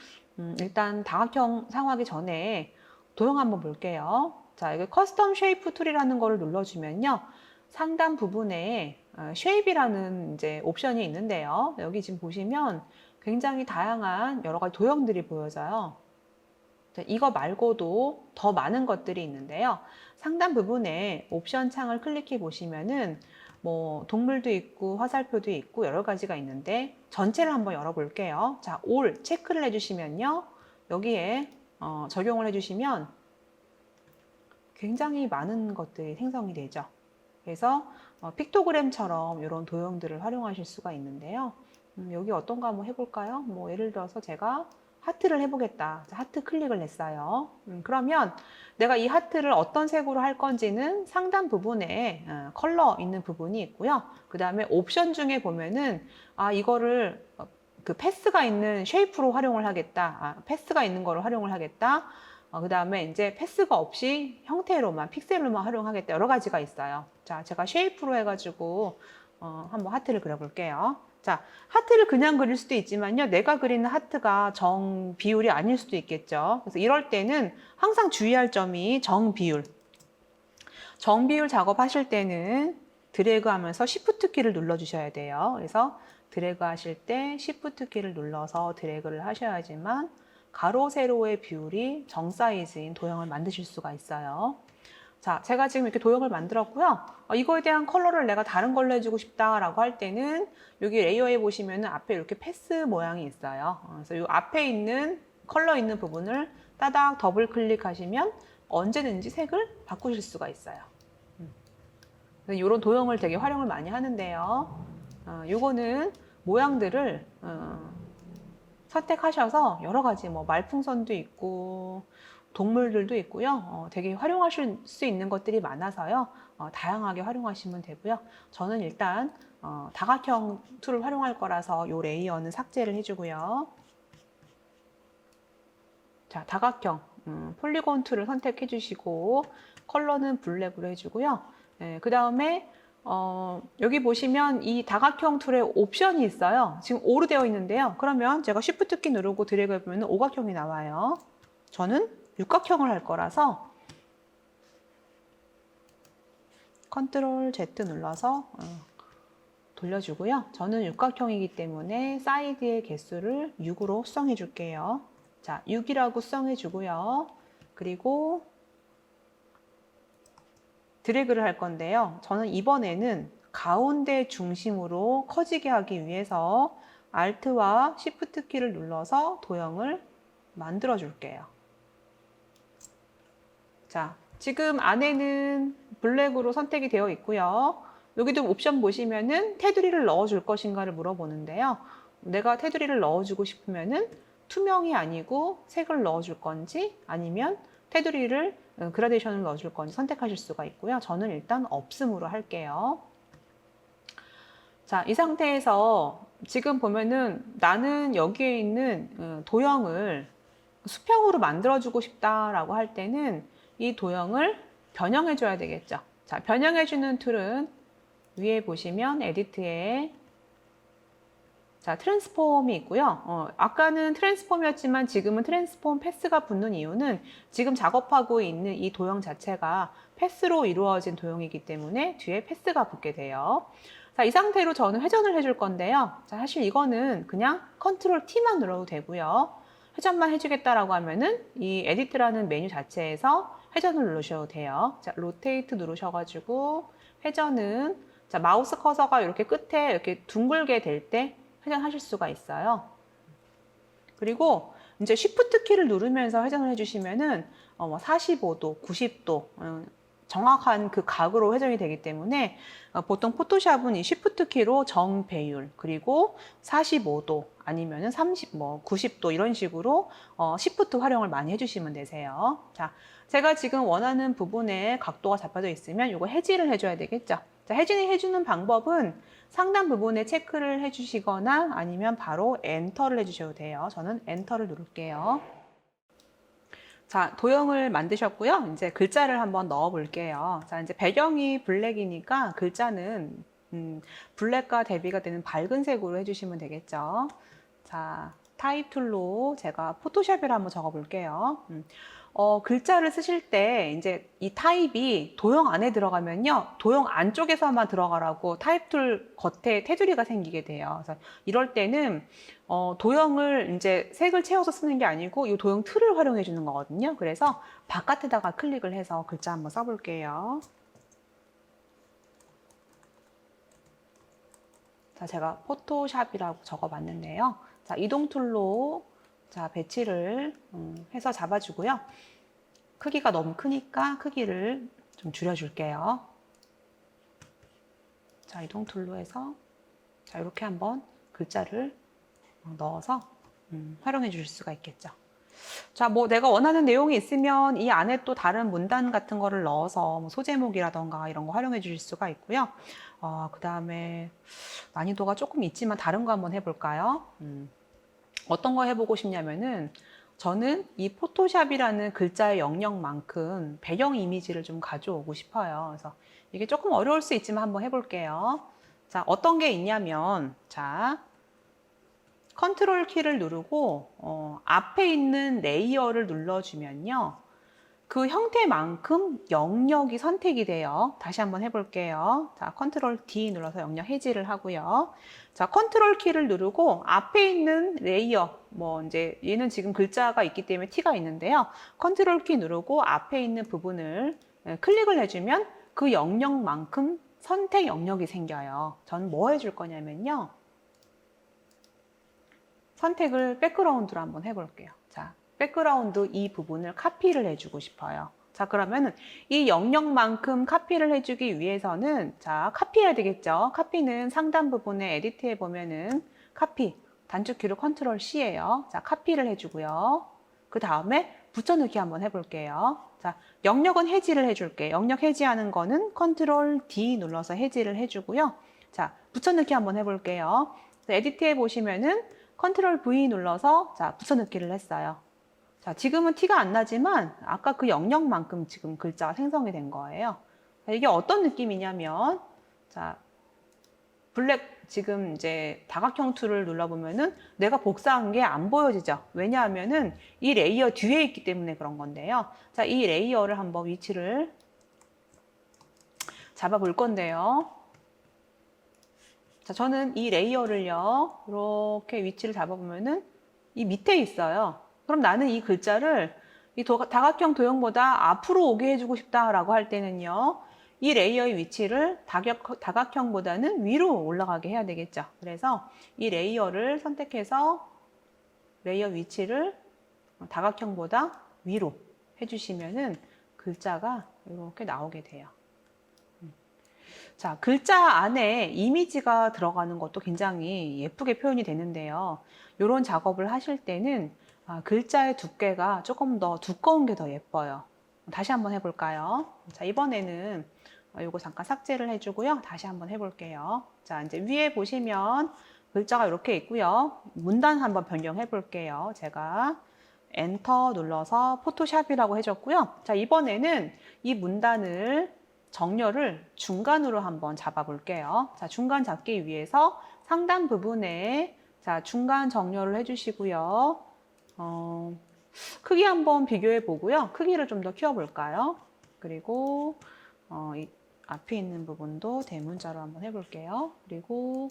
일단 다각형 사용하기 전에 도형 한번 볼게요. 자, 이게 커스텀 쉐이프 툴이라는 거를 눌러주면요. 상단 부분에 쉐입이라는 이제 옵션이 있는데요. 여기 지금 보시면 굉장히 다양한 여러 가지 도형들이 보여져요. 이거 말고도 더 많은 것들이 있는데요. 상단 부분에 옵션 창을 클릭해 보시면은 뭐 동물도 있고 화살표도 있고 여러 가지가 있는데 전체를 한번 열어볼게요. 자, 올 체크를 해주시면요. 여기에 적용을 해주시면 굉장히 많은 것들이 생성이 되죠. 그래서 픽토그램처럼 이런 도형들을 활용하실 수가 있는데요. 여기 어떤 거 한번 해볼까요? 뭐 예를 들어서 제가 하트를 해보겠다. 하트 클릭을 했어요. 그러면 내가 이 하트를 어떤 색으로 할 건지는 상단 부분에 컬러 있는 부분이 있고요. 그 다음에 옵션 중에 보면은 이거를 그 패스가 있는 쉐이프로 활용을 하겠다. 패스가 있는 거로 활용을 하겠다. 그 다음에 이제 패스가 없이 형태로만 픽셀로만 활용하겠다. 여러 가지가 있어요. 자, 제가 쉐이프로 해가지고 한번 하트를 그려볼게요. 자, 하트를 그냥 그릴 수도 있지만요. 내가 그리는 하트가 정 비율이 아닐 수도 있겠죠. 그래서 이럴 때는 항상 주의할 점이 정 비율. 정 비율 작업하실 때는 드래그 하면서 Shift 키를 눌러주셔야 돼요. 그래서 드래그 하실 때 Shift 키를 눌러서 드래그를 하셔야지만 가로, 세로의 비율이 정 사이즈인 도형을 만드실 수가 있어요. 자, 제가 지금 이렇게 도형을 만들었고요. 이거에 대한 컬러를 내가 다른 걸로 해주고 싶다라고 할 때는 여기 레이어에 보시면은 앞에 이렇게 패스 모양이 있어요. 그래서 이 앞에 있는 컬러 있는 부분을 따닥 더블 클릭하시면 언제든지 색을 바꾸실 수가 있어요. 이런 도형을 되게 활용을 많이 하는데요. 요거는 모양들을 선택하셔서 여러 가지 뭐 말풍선도 있고 동물들도 있고요. 되게 활용하실 수 있는 것들이 많아서요. 다양하게 활용하시면 되고요. 저는 일단 다각형 툴을 활용할 거라서 이 레이어는 삭제를 해주고요. 자, 다각형 폴리곤 툴을 선택해 주시고 컬러는 블랙으로 해주고요. 그 다음에 여기 보시면 이 다각형 툴에 옵션이 있어요. 지금 5로 되어 있는데요. 그러면 제가 Shift 키 누르고 드래그 해보면 오각형이 나와요. 저는 육각형을 할 거라서 컨트롤 Z 눌러서 돌려주고요. 저는 육각형이기 때문에 사이드의 개수를 6으로 수정해 줄게요. 자, 6이라고 수정해 주고요. 그리고 드래그를 할 건데요. 저는 이번에는 가운데 중심으로 커지게 하기 위해서 Alt와 Shift 키를 눌러서 도형을 만들어 줄게요. 자, 지금 안에는 블랙으로 선택이 되어 있고요. 여기도 옵션 보시면은 테두리를 넣어 줄 것인가를 물어보는데요. 내가 테두리를 넣어 주고 싶으면은 투명이 아니고 색을 넣어 줄 건지 아니면 테두리를 그라데이션을 넣어 줄 건지 선택하실 수가 있고요. 저는 일단 없음으로 할게요. 자, 이 상태에서 지금 보면은 나는 여기에 있는 도형을 수평으로 만들어주고 싶다라고 할 때는 이 도형을 변형해줘야 되겠죠. 자, 변형해주는 툴은 위에 보시면 에디트에 자, 트랜스폼이 있고요. 아까는 트랜스폼이었지만 지금은 트랜스폼 패스가 붙는 이유는 지금 작업하고 있는 이 도형 자체가 패스로 이루어진 도형이기 때문에 뒤에 패스가 붙게 돼요. 자, 이 상태로 저는 회전을 해줄 건데요. 자, 사실 이거는 그냥 컨트롤 T만 눌러도 되고요. 회전만 해주겠다라고 하면은 이 에디트라는 메뉴 자체에서 회전을 누르셔도 돼요. 자, 로테이트 누르셔가지고 회전은 자, 마우스 커서가 이렇게 끝에 이렇게 둥글게 될 때 회전하실 수가 있어요. 그리고 이제 Shift 키를 누르면서 회전을 해주시면은 45도, 90도 정확한 그 각으로 회전이 되기 때문에 보통 포토샵은 이 Shift 키로 정배율 그리고 45도 아니면은 90도 이런 식으로 Shift 활용을 많이 해주시면 되세요. 자, 제가 지금 원하는 부분에 각도가 잡혀져 있으면 이거 해지를 해줘야 되겠죠. 자, 해지를 해주는 방법은 상단 부분에 체크를 해주시거나 아니면 바로 엔터를 해주셔도 돼요. 저는 엔터를 누를게요. 자, 도형을 만드셨고요. 이제 글자를 한번 넣어 볼게요. 자, 이제 배경이 블랙이니까 글자는 블랙과 대비가 되는 밝은 색으로 해주시면 되겠죠. 자, 타입 툴로 제가 포토샵을 한번 적어 볼게요. 글자를 쓰실 때 이제 이 타입이 도형 안에 들어가면요. 도형 안쪽에서만 들어가라고 타입 툴 겉에 테두리가 생기게 돼요. 그래서 이럴 때는 도형을 이제 색을 채워서 쓰는 게 아니고 이 도형 틀을 활용해 주는 거거든요. 그래서 바깥에다가 클릭을 해서 글자 한번 써볼게요. 자, 제가 포토샵이라고 적어봤는데요. 자, 이동 툴로 자, 배치를 해서 잡아주고요. 크기가 너무 크니까 크기를 좀 줄여줄게요. 자, 이동 툴로 해서 자, 이렇게 한번 글자를 넣어서 활용해 주실 수가 있겠죠. 자, 뭐 내가 원하는 내용이 있으면 이 안에 또 다른 문단 같은 거를 넣어서 뭐 소제목이라던가 이런 거 활용해 주실 수가 있고요. 그 다음에 난이도가 조금 있지만 다른 거 한번 해볼까요? 어떤 거 해보고 싶냐면은 저는 이 포토샵이라는 글자의 영역만큼 배경 이미지를 좀 가져오고 싶어요. 그래서 이게 조금 어려울 수 있지만 한번 해볼게요. 자, 어떤 게 있냐면 자, 컨트롤 키를 누르고 앞에 있는 레이어를 눌러주면요. 그 형태만큼 영역이 선택이 돼요. 다시 한번 해볼게요. 자, 컨트롤 D 눌러서 영역 해지를 하고요. 자, 컨트롤 키를 누르고 앞에 있는 레이어, 뭐 이제 얘는 지금 글자가 있기 때문에 T가 있는데요. 컨트롤 키 누르고 앞에 있는 부분을 클릭을 해주면 그 영역만큼 선택 영역이 생겨요. 저는 뭐 해줄 거냐면요. 선택을 백그라운드로 한번 해볼게요. 자, 백그라운드 이 부분을 카피를 해주고 싶어요. 자, 그러면은 이 영역만큼 카피를 해주기 위해서는 자, 카피해야 되겠죠. 카피는 상단 부분에 에디트해 보면은 카피 단축키로 컨트롤 C예요. 자, 카피를 해주고요. 그 다음에 붙여넣기 한번 해볼게요. 자, 영역은 해지를 해줄게. 영역 해지하는 거는 컨트롤 D 눌러서 해지를 해주고요. 자, 붙여넣기 한번 해볼게요. 에디트해 보시면은 컨트롤 V 눌러서 자, 붙여넣기를 했어요. 자, 지금은 티가 안 나지만 아까 그 영역만큼 지금 글자가 생성이 된 거예요. 자, 이게 어떤 느낌이냐면 자, 블랙 지금 이제 다각형 툴을 눌러보면은 내가 복사한 게 안 보여지죠. 왜냐하면은 이 레이어 뒤에 있기 때문에 그런 건데요. 자, 이 레이어를 한번 위치를 잡아 볼 건데요. 자, 저는 이 레이어를요, 이렇게 위치를 잡아보면은 이 밑에 있어요. 그럼 나는 이 글자를 이 다각형 도형보다 앞으로 오게 해주고 싶다라고 할 때는요, 이 레이어의 위치를 다각형보다는 위로 올라가게 해야 되겠죠. 그래서 이 레이어를 선택해서 레이어 위치를 다각형보다 위로 해주시면은 글자가 이렇게 나오게 돼요. 자, 글자 안에 이미지가 들어가는 것도 굉장히 예쁘게 표현이 되는데요. 이런 작업을 하실 때는 글자의 두께가 조금 더 두꺼운 게 더 예뻐요. 다시 한번 해볼까요? 자, 이번에는 이거 잠깐 삭제를 해주고요. 다시 한번 해볼게요. 자, 이제 위에 보시면 글자가 이렇게 있고요. 문단 한번 변경해 볼게요. 제가 엔터 눌러서 포토샵이라고 해줬고요. 자, 이번에는 이 문단을 정렬을 중간으로 한번 잡아 볼게요. 자, 중간 잡기 위해서 상단 부분에 자, 중간 정렬을 해주시고요. 크기 한번 비교해 보고요. 크기를 좀 더 키워 볼까요? 그리고 앞에 있는 부분도 대문자로 한번 해볼게요. 그리고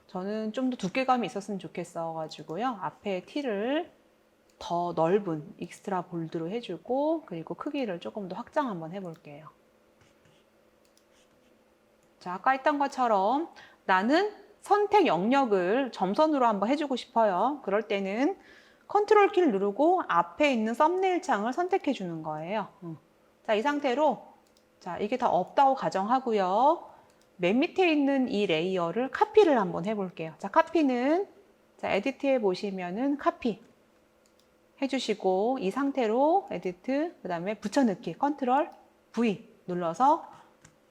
저는 좀 더 두께감이 있었으면 좋겠어 가지고요. 앞에 T를 더 넓은 익스트라 볼드로 해주고, 그리고 크기를 조금 더 확장 한번 해볼게요. 자, 아까 했던 것처럼 나는 선택 영역을 점선으로 한번 해주고 싶어요. 그럴 때는 컨트롤 키를 누르고 앞에 있는 썸네일 창을 선택해 주는 거예요. 자, 이 상태로, 자, 이게 다 없다고 가정하고요. 맨 밑에 있는 이 레이어를 카피를 한번 해볼게요. 자, 카피는, 자, 에디트에 보시면은 카피 해주시고, 이 상태로 에디트, 그 다음에 붙여넣기, 컨트롤 V 눌러서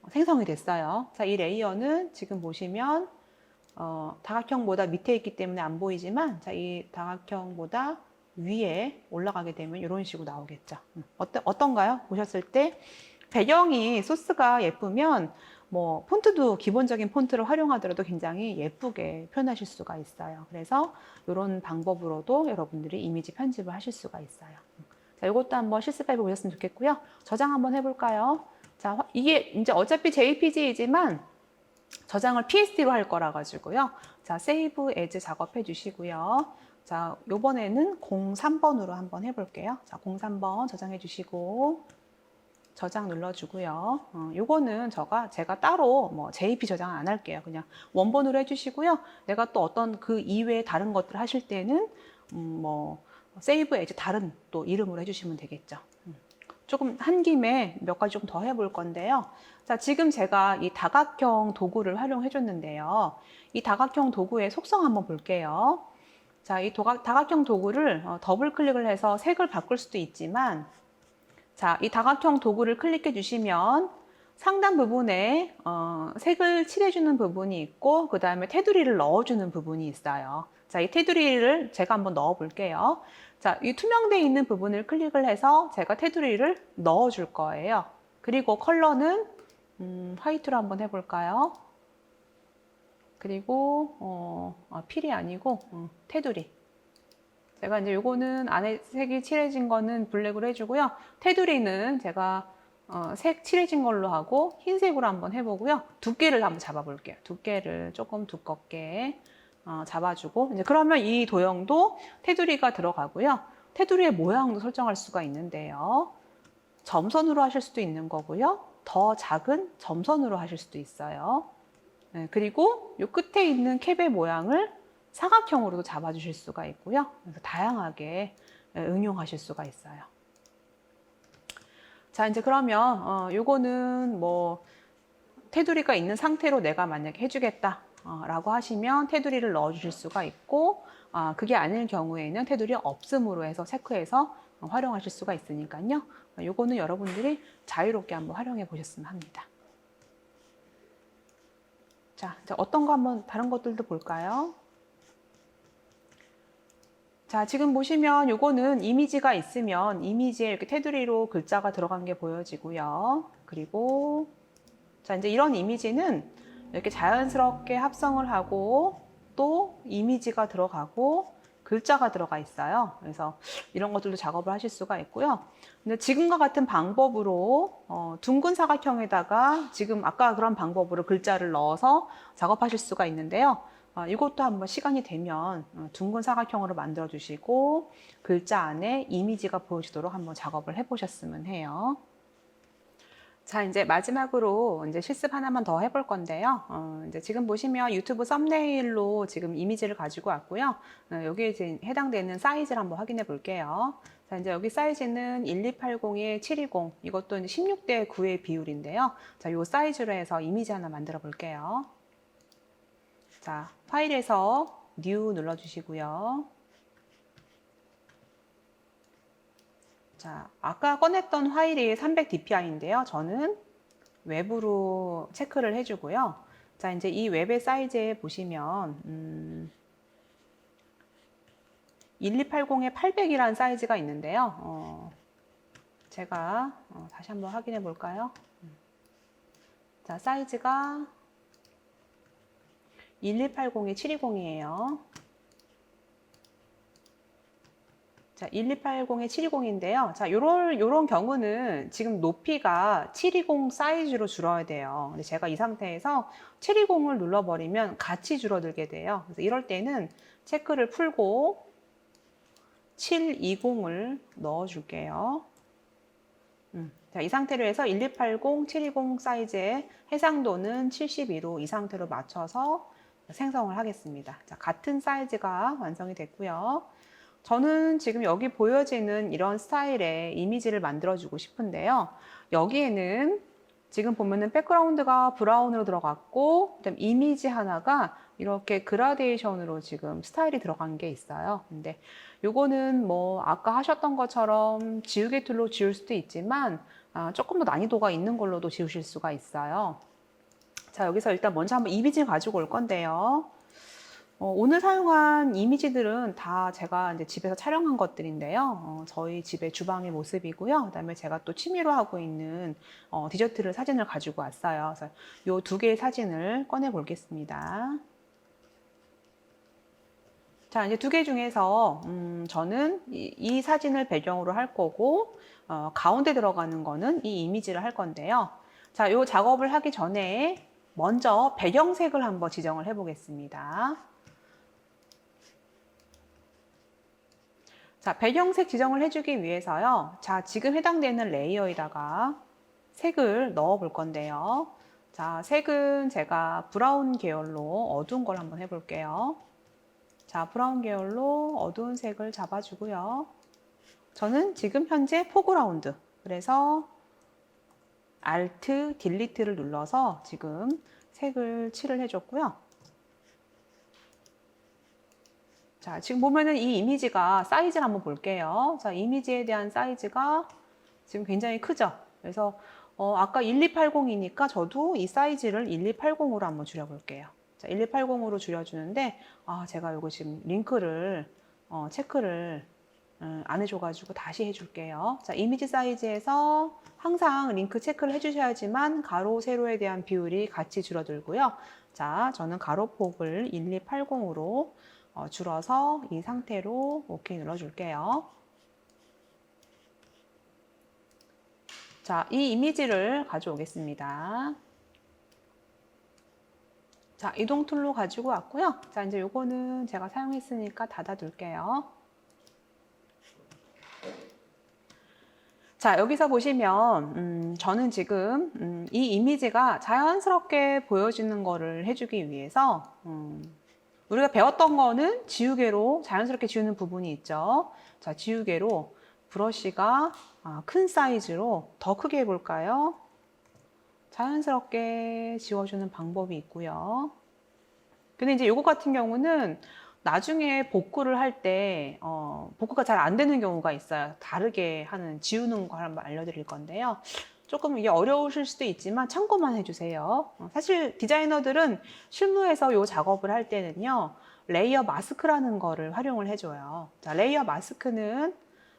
생성이 됐어요. 자, 이 레이어는 지금 보시면 다각형보다 밑에 있기 때문에 안 보이지만, 자, 이 다각형보다 위에 올라가게 되면 이런 식으로 나오겠죠. 어떤가요? 보셨을 때 배경이 소스가 예쁘면 뭐 폰트도 기본적인 폰트를 활용하더라도 굉장히 예쁘게 표현하실 수가 있어요. 그래서 이런 방법으로도 여러분들이 이미지 편집을 하실 수가 있어요. 자, 이것도 한번 실습해 보셨으면 좋겠고요. 저장 한번 해볼까요? 자, 이게 이제 어차피 JPG이지만 저장을 PSD로 할 거라 가지고요. 자, Save As 작업해 주시고요. 자, 요번에는 03번으로 한번 해볼게요. 자, 03번 저장해 주시고, 저장 눌러주고요. 요거는 제가 따로 뭐 JP 저장 안 할게요. 그냥 원본으로 해주시고요. 내가 또 어떤 그 이외에 다른 것들 하실 때는, 뭐, Save As 다른 또 이름으로 해주시면 되겠죠. 조금 한 김에 몇 가지 좀 더 해볼 건데요. 자, 지금 제가 이 다각형 도구를 활용해 줬는데요. 이 다각형 도구의 속성 한번 볼게요. 자, 이 다각형 도구를 더블 클릭을 해서 색을 바꿀 수도 있지만, 자, 이 다각형 도구를 클릭해 주시면 상단 부분에 색을 칠해주는 부분이 있고, 그 다음에 테두리를 넣어주는 부분이 있어요. 자, 이 테두리를 제가 한번 넣어 볼게요. 자, 이 투명되어 있는 부분을 클릭을 해서 제가 테두리를 넣어 줄 거예요. 그리고 컬러는 화이트로 한번 해볼까요? 그리고 필이 아니고 테두리. 제가 이제 요거는 안에 색이 칠해진 거는 블랙으로 해주고요. 테두리는 제가 색 칠해진 걸로 하고 흰색으로 한번 해보고요. 두께를 한번 잡아볼게요. 두께를 조금 두껍게 잡아주고, 이제 그러면 이 도형도 테두리가 들어가고요. 테두리의 모양도 설정할 수가 있는데요. 점선으로 하실 수도 있는 거고요. 더 작은 점선으로 하실 수도 있어요. 네, 그리고 이 끝에 있는 캡의 모양을 사각형으로도 잡아주실 수가 있고요. 그래서 다양하게 응용하실 수가 있어요. 자, 이제 그러면 요거는 뭐 테두리가 있는 상태로 내가 만약에 해주겠다 라고 하시면 테두리를 넣어 주실 수가 있고, 그게 아닐 경우에는 테두리 없음으로 해서 체크해서 활용하실 수가 있으니까요. 요거는 여러분들이 자유롭게 한번 활용해 보셨으면 합니다. 자, 이제 어떤 거 한번 다른 것들도 볼까요? 자, 지금 보시면 요거는 이미지가 있으면 이미지에 이렇게 테두리로 글자가 들어간 게 보여지고요. 그리고 자, 이제 이런 이미지는 이렇게 자연스럽게 합성을 하고 또 이미지가 들어가고 글자가 들어가 있어요. 그래서 이런 것들도 작업을 하실 수가 있고요. 근데 지금과 같은 방법으로 둥근 사각형에다가 지금 아까 그런 방법으로 글자를 넣어서 작업하실 수가 있는데요. 이것도 한번 시간이 되면 둥근 사각형으로 만들어 주시고 글자 안에 이미지가 보여지도록 한번 작업을 해 보셨으면 해요. 자, 이제 마지막으로 이제 실습 하나만 더 해볼 건데요. 이제 지금 보시면 유튜브 썸네일로 지금 이미지를 가지고 왔고요. 여기에 이제 해당되는 사이즈를 한번 확인해 볼게요. 자, 이제 여기 사이즈는 1280에 720, 이것도 이제 16대 9의 비율인데요. 자, 요 사이즈로 해서 이미지 하나 만들어 볼게요. 자, 파일에서 뉴 눌러주시고요. 자, 아까 꺼냈던 파일이 300dpi인데요. 저는 웹으로 체크를 해주고요. 자, 이제 이 웹의 사이즈에 보시면 1280에 800이라는 사이즈가 있는데요. 제가 다시 한번 확인해 볼까요? 자, 사이즈가 1280에 720이에요. 자, 1280에 720인데요. 자, 요런 경우는 지금 높이가 720 사이즈로 줄어야 돼요. 근데 제가 이 상태에서 720을 눌러버리면 같이 줄어들게 돼요. 그래서 이럴 때는 체크를 풀고 720을 넣어줄게요. 자, 이 상태로 해서 1280, 720 사이즈의 해상도는 72로 이 상태로 맞춰서 생성을 하겠습니다. 자, 같은 사이즈가 완성이 됐고요. 저는 지금 여기 보여지는 이런 스타일의 이미지를 만들어주고 싶은데요. 여기에는 지금 보면은 백그라운드가 브라운으로 들어갔고, 그다음 이미지 하나가 이렇게 그라데이션으로 지금 스타일이 들어간 게 있어요. 근데 요거는 뭐 아까 하셨던 것처럼 지우개 툴로 지울 수도 있지만 조금 더 난이도가 있는 걸로도 지우실 수가 있어요. 자, 여기서 일단 먼저 한번 이미지 가지고 올 건데요. 오늘 사용한 이미지들은 다 제가 이제 집에서 촬영한 것들인데요. 저희 집의 주방의 모습이고요. 그다음에 제가 또 취미로 하고 있는 디저트를 사진을 가지고 왔어요. 그래서 이 두 개의 사진을 꺼내 보겠습니다. 자, 이제 두 개 중에서 저는 이 사진을 배경으로 할 거고 가운데 들어가는 거는 이 이미지를 할 건데요. 자, 이 작업을 하기 전에 먼저 배경색을 한번 지정을 해 보겠습니다. 자, 배경색 지정을 해주기 위해서요. 자, 지금 해당되는 레이어에다가 색을 넣어 볼 건데요. 자, 색은 제가 브라운 계열로 어두운 걸 한번 해볼게요. 자, 브라운 계열로 어두운 색을 잡아주고요. 저는 지금 현재 포그라운드. 그래서 Alt, Delete를 눌러서 지금 색을 칠을 해줬고요. 자, 지금 보면은 이 이미지가 사이즈를 한번 볼게요. 자, 이미지에 대한 사이즈가 지금 굉장히 크죠? 그래서 아까 1280이니까 저도 이 사이즈를 1280으로 한번 줄여볼게요. 자, 1280으로 줄여주는데 제가 이거 지금 링크를 체크를 안 해줘가지고 다시 해줄게요. 자, 이미지 사이즈에서 항상 링크 체크를 해주셔야지만 가로, 세로에 대한 비율이 같이 줄어들고요. 자, 저는 가로폭을 1280으로 줄어서 이 상태로 OK 눌러줄게요. 자, 이 이미지를 가져오겠습니다. 자, 이동 툴로 가지고 왔고요. 자, 이제 요거는 제가 사용했으니까 닫아둘게요. 자, 여기서 보시면 저는 지금 이 이미지가 자연스럽게 보여지는 거를 해주기 위해서 우리가 배웠던 거는 지우개로 자연스럽게 지우는 부분이 있죠. 자, 지우개로 브러쉬가 큰 사이즈로 더 크게 해볼까요? 자연스럽게 지워주는 방법이 있고요. 근데 이제 요거 같은 경우는 나중에 복구를 할 때 복구가 잘 안 되는 경우가 있어요. 다르게 하는 지우는 거 한번 알려드릴 건데요. 조금 이게 어려우실 수도 있지만 참고만 해주세요. 사실 디자이너들은 실무에서 이 작업을 할 때는요, 레이어 마스크라는 거를 활용을 해줘요. 자, 레이어 마스크는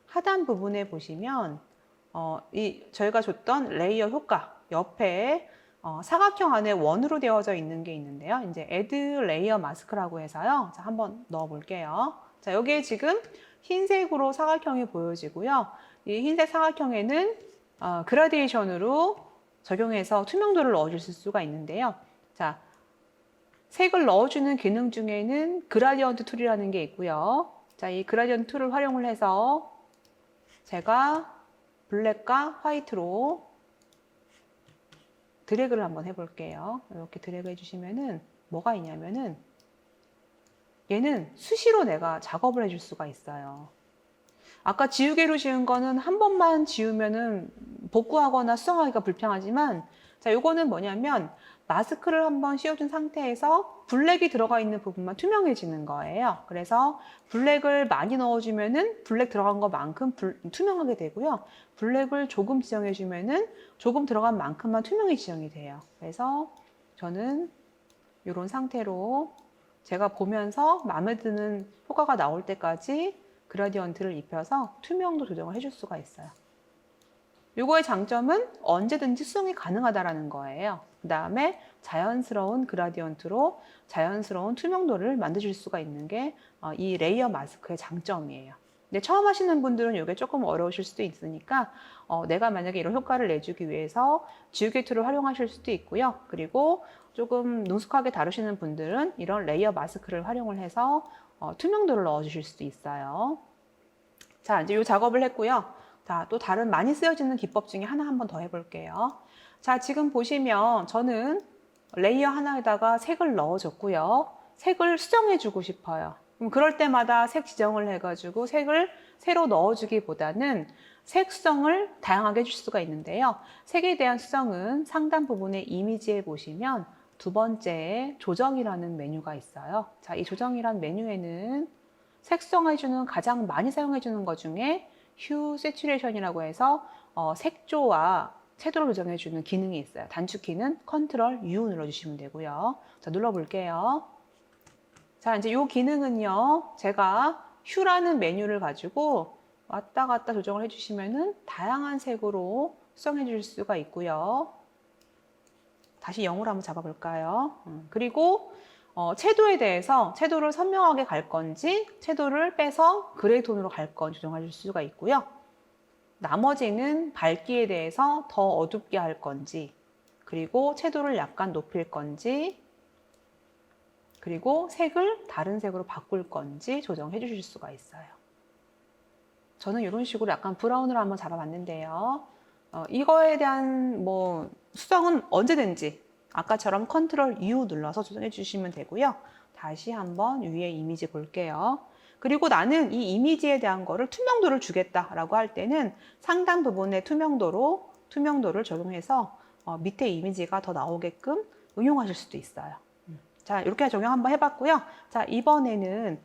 하단 부분에 보시면 저희가 줬던 레이어 효과 옆에 사각형 안에 원으로 되어져 있는 게 있는데요. 이제 Add Layer Mask라고 해서요. 자, 한번 넣어 볼게요. 자, 여기에 지금 흰색으로 사각형이 보여지고요. 이 흰색 사각형에는 그라데이션으로 적용해서 투명도를 넣어줄 수가 있는데요. 자, 색을 넣어주는 기능 중에는 그라디언트 툴이라는 게 있고요. 자, 이 그라디언트 툴을 활용을 해서 제가 블랙과 화이트로 드래그를 한번 해볼게요. 이렇게 드래그 해주시면은 뭐가 있냐면은 얘는 수시로 내가 작업을 해줄 수가 있어요. 아까 지우개로 지운 거는 한 번만 지우면은 복구하거나 수정하기가 불편하지만 자, 요거는 뭐냐면 마스크를 한번 씌워준 상태에서 블랙이 들어가 있는 부분만 투명해지는 거예요. 그래서 블랙을 많이 넣어주면은 블랙 들어간 것만큼 투명하게 되고요. 블랙을 조금 지정해주면은 조금 들어간 만큼만 투명히 지정이 돼요. 그래서 저는 이런 상태로 제가 보면서 마음에 드는 효과가 나올 때까지 그라디언트를 입혀서 투명도 조정을 해줄 수가 있어요. 이거의 장점은 언제든지 수정이 가능하다는 거예요. 그 다음에 자연스러운 그라디언트로 자연스러운 투명도를 만드실 수가 있는 게 이 레이어 마스크의 장점이에요. 근데 처음 하시는 분들은 이게 조금 어려우실 수도 있으니까 내가 만약에 이런 효과를 내주기 위해서 지우개 툴을 활용하실 수도 있고요. 그리고 조금 능숙하게 다루시는 분들은 이런 레이어 마스크를 활용을 해서 투명도를 넣어주실 수도 있어요. 자, 이제 이 작업을 했고요. 자, 또 다른 많이 쓰여지는 기법 중에 하나 한번 더 해볼게요. 자, 지금 보시면 저는 레이어 하나에다가 색을 넣어줬고요. 색을 수정해주고 싶어요. 그럼 그럴 때마다 색 지정을 해가지고 색을 새로 넣어주기보다는 색 수정을 다양하게 해줄 수가 있는데요. 색에 대한 수정은 상단 부분에 이미지에 보시면 두 번째 조정이라는 메뉴가 있어요. 자, 이 조정이란 메뉴에는 색 수정해주는 가장 많이 사용해주는 것 중에 휴 세츄레이션이라고 해서 색조와 채도를 조정해주는 기능이 있어요. 단축키는 컨트롤 U 눌러주시면 되고요. 자, 눌러볼게요. 자, 이제 이 기능은요, 제가 휴라는 메뉴를 가지고 왔다 갔다 조정을 해주시면은 다양한 색으로 수정해 주실 수가 있고요. 다시 0으로 한번 잡아볼까요? 그리고 채도에 대해서 채도를 선명하게 갈 건지 채도를 빼서 그레이 톤으로 갈 건지 조정해 줄 수가 있고요. 나머지는 밝기에 대해서 더 어둡게 할 건지, 그리고 채도를 약간 높일 건지, 그리고 색을 다른 색으로 바꿀 건지 조정해 주실 수가 있어요. 저는 이런 식으로 약간 브라운으로 한번 잡아봤는데요. 이거에 대한 수정은 언제든지 아까처럼 컨트롤 U 눌러서 조정해 주시면 되고요. 다시 한번 위에 이미지 볼게요. 그리고 나는 이 이미지에 대한 거를 투명도를 주겠다라고 할 때는 상단 부분의 투명도를 적용해서 밑에 이미지가 더 나오게끔 응용하실 수도 있어요. 자, 이렇게 적용 한번 해봤고요. 자, 이번에는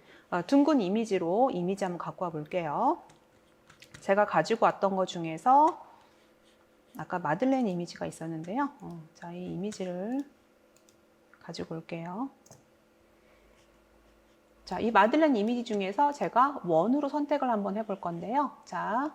둥근 이미지로 이미지 한번 갖고 와 볼게요. 제가 가지고 왔던 것 중에서 아까 마들렌 이미지가 있었는데요. 자, 이 이미지를 가지고 올게요. 자, 이 마들렌 이미지 중에서 제가 원으로 선택을 한번 해볼 건데요. 자,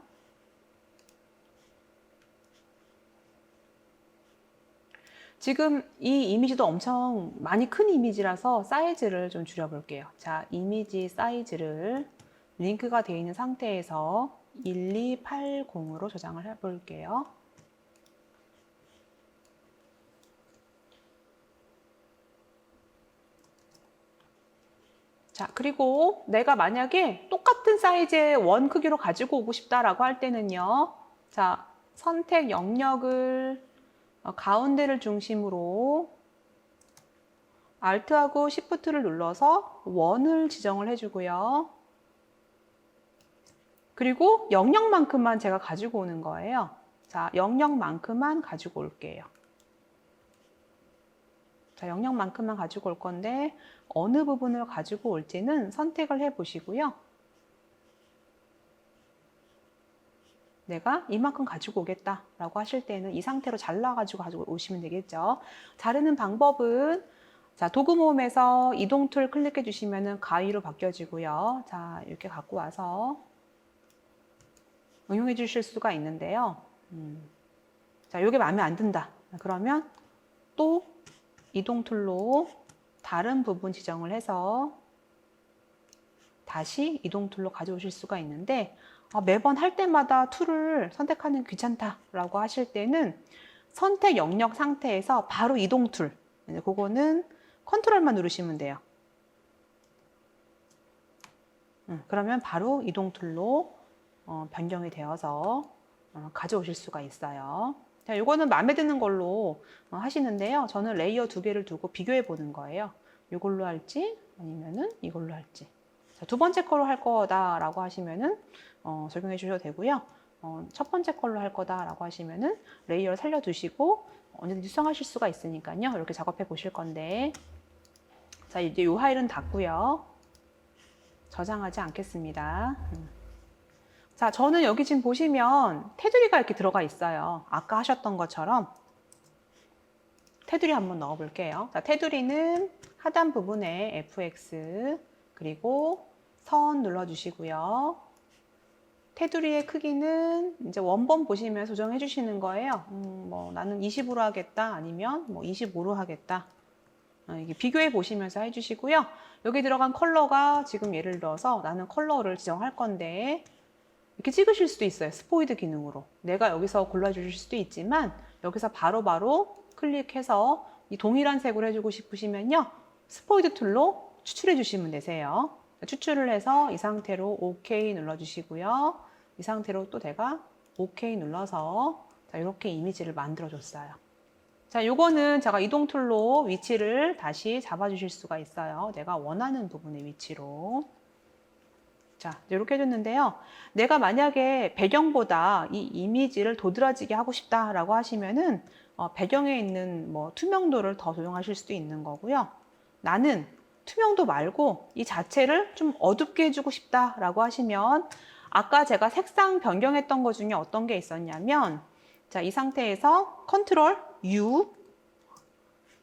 지금 이 이미지도 엄청 많이 큰 이미지라서 사이즈를 좀 줄여볼게요. 자, 이미지 사이즈를 링크가 되어 있는 상태에서 1280으로 저장을 해볼게요. 자, 그리고 내가 만약에 똑같은 사이즈의 원 크기로 가지고 오고 싶다라고 할 때는요. 자, 선택 영역을 가운데를 중심으로 Alt하고 Shift를 눌러서 원을 지정을 해주고요. 그리고 영역만큼만 제가 가지고 오는 거예요. 자, 영역만큼만 가지고 올게요. 자, 영역만큼만 가지고 올 건데 어느 부분을 가지고 올지는 선택을 해 보시고요. 내가 이만큼 가지고 오겠다라고 하실 때는 이 상태로 잘라가지고 가지고 오시면 되겠죠. 자르는 방법은 자, 도구 모음에서 이동 툴 클릭해 주시면은 가위로 바뀌어지고요. 자, 이렇게 갖고 와서 응용해 주실 수가 있는데요. 자, 이게 마음에 안 든다. 그러면 또 이동 툴로 다른 부분 지정을 해서 다시 이동 툴로 가져오실 수가 있는데 매번 할 때마다 툴을 선택하는 게 귀찮다라고 하실 때는 선택 영역 상태에서 바로 이동 툴, 그거는 컨트롤만 누르시면 돼요. 그러면 바로 이동 툴로 변경이 되어서 가져오실 수가 있어요. 자, 이거는 마음에 드는 걸로 하시는데요. 저는 레이어 2개를 두고 비교해 보는 거예요. 이걸로 할지 아니면은 이걸로 할지. 자, 두 번째 걸로 할 거다라고 하시면은 적용해 주셔도 되고요. 첫 번째 걸로 할 거다라고 하시면은 레이어를 살려두시고 언제든지 수정하실 수가 있으니까요. 이렇게 작업해 보실 건데, 자, 이제 이 파일은 닫고요. 저장하지 않겠습니다. 자, 저는 여기 지금 보시면 테두리가 이렇게 들어가 있어요. 아까 하셨던 것처럼 테두리 한번 넣어 볼게요. 자, 테두리는 하단 부분에 FX 그리고 선 눌러 주시고요. 테두리의 크기는 이제 원본 보시면 조정해 주시는 거예요. 나는 20으로 하겠다 아니면 25로 하겠다. 이게 비교해 보시면서 해주시고요. 여기 들어간 컬러가 지금 예를 들어서 나는 컬러를 지정할 건데 이렇게 찍으실 수도 있어요. 스포이드 기능으로. 내가 여기서 골라주실 수도 있지만 여기서 바로바로 클릭해서 이 동일한 색으로 해주고 싶으시면요. 스포이드 툴로 추출해 주시면 되세요. 추출을 해서 이 상태로 OK 눌러주시고요. 이 상태로 또 내가 OK 눌러서 자, 이렇게 이미지를 만들어 줬어요. 자, 요거는 제가 이동 툴로 위치를 다시 잡아주실 수가 있어요. 내가 원하는 부분의 위치로. 자, 이렇게 해줬는데요. 내가 만약에 배경보다 이 이미지를 도드라지게 하고 싶다라고 하시면은 배경에 있는 뭐 투명도를 더 조정하실 수도 있는 거고요. 나는 투명도 말고 이 자체를 좀 어둡게 해주고 싶다라고 하시면 아까 제가 색상 변경했던 것 중에 어떤 게 있었냐면 자, 이 상태에서 컨트롤 U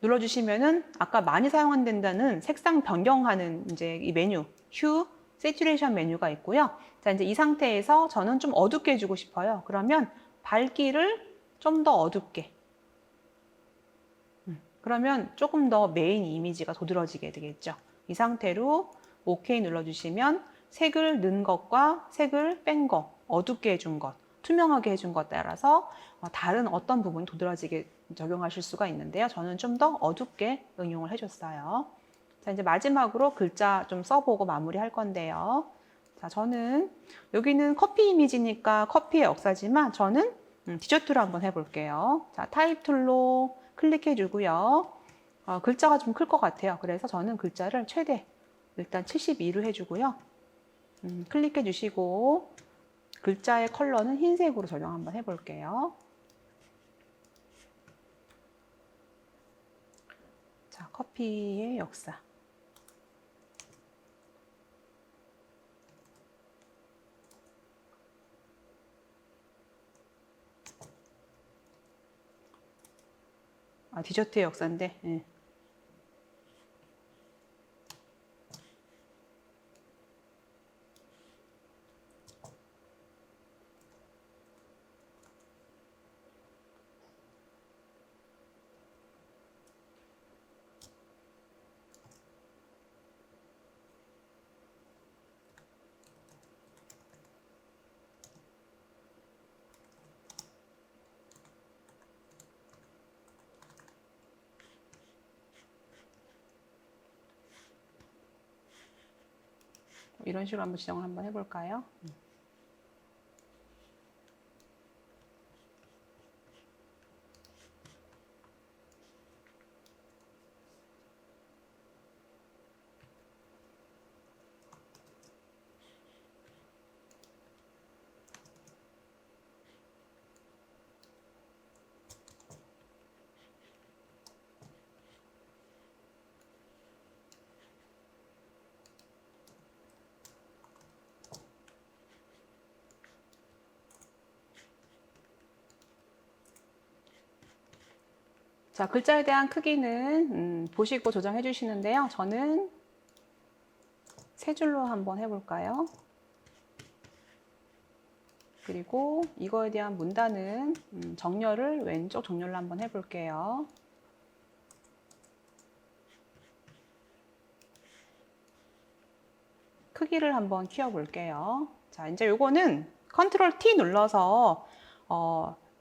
눌러주시면은 아까 많이 사용된다는 색상 변경하는 이제 이 메뉴 휴 세츄레이션 메뉴가 있고요. 자, 이제 이 상태에서 저는 좀 어둡게 해주고 싶어요. 그러면 밝기를 좀 더 어둡게. 그러면 조금 더 메인 이미지가 도드라지게 되겠죠. 이 상태로 OK 눌러주시면 색을 넣은 것과 색을 뺀 것, 어둡게 해준 것, 투명하게 해준 것 따라서 다른 어떤 부분 도드라지게 적용하실 수가 있는데요. 저는 좀 더 어둡게 응용을 해줬어요. 자, 이제 마지막으로 글자 좀 써보고 마무리할 건데요. 자, 저는 여기는 커피 이미지니까 커피의 역사지만 저는 디저트로 한번 해볼게요. 자, 타입 툴로 클릭해 주고요. 글자가 좀 클 것 같아요. 그래서 저는 글자를 최대 일단 72로 해주고요. 클릭해 주시고 글자의 컬러는 흰색으로 적용 한번 해볼게요. 자, 커피의 역사. 디저트의 역사인데. 예. 이런 식으로 한번 지정을 한번 해볼까요? 자, 글자에 대한 크기는 보시고 조정해 주시는데요. 저는 세 줄로 한번 해볼까요? 그리고 이거에 대한 문단은 정렬을 왼쪽 정렬로 한번 해볼게요. 크기를 한번 키워볼게요. 자, 이제 요거는 컨트롤 T 눌러서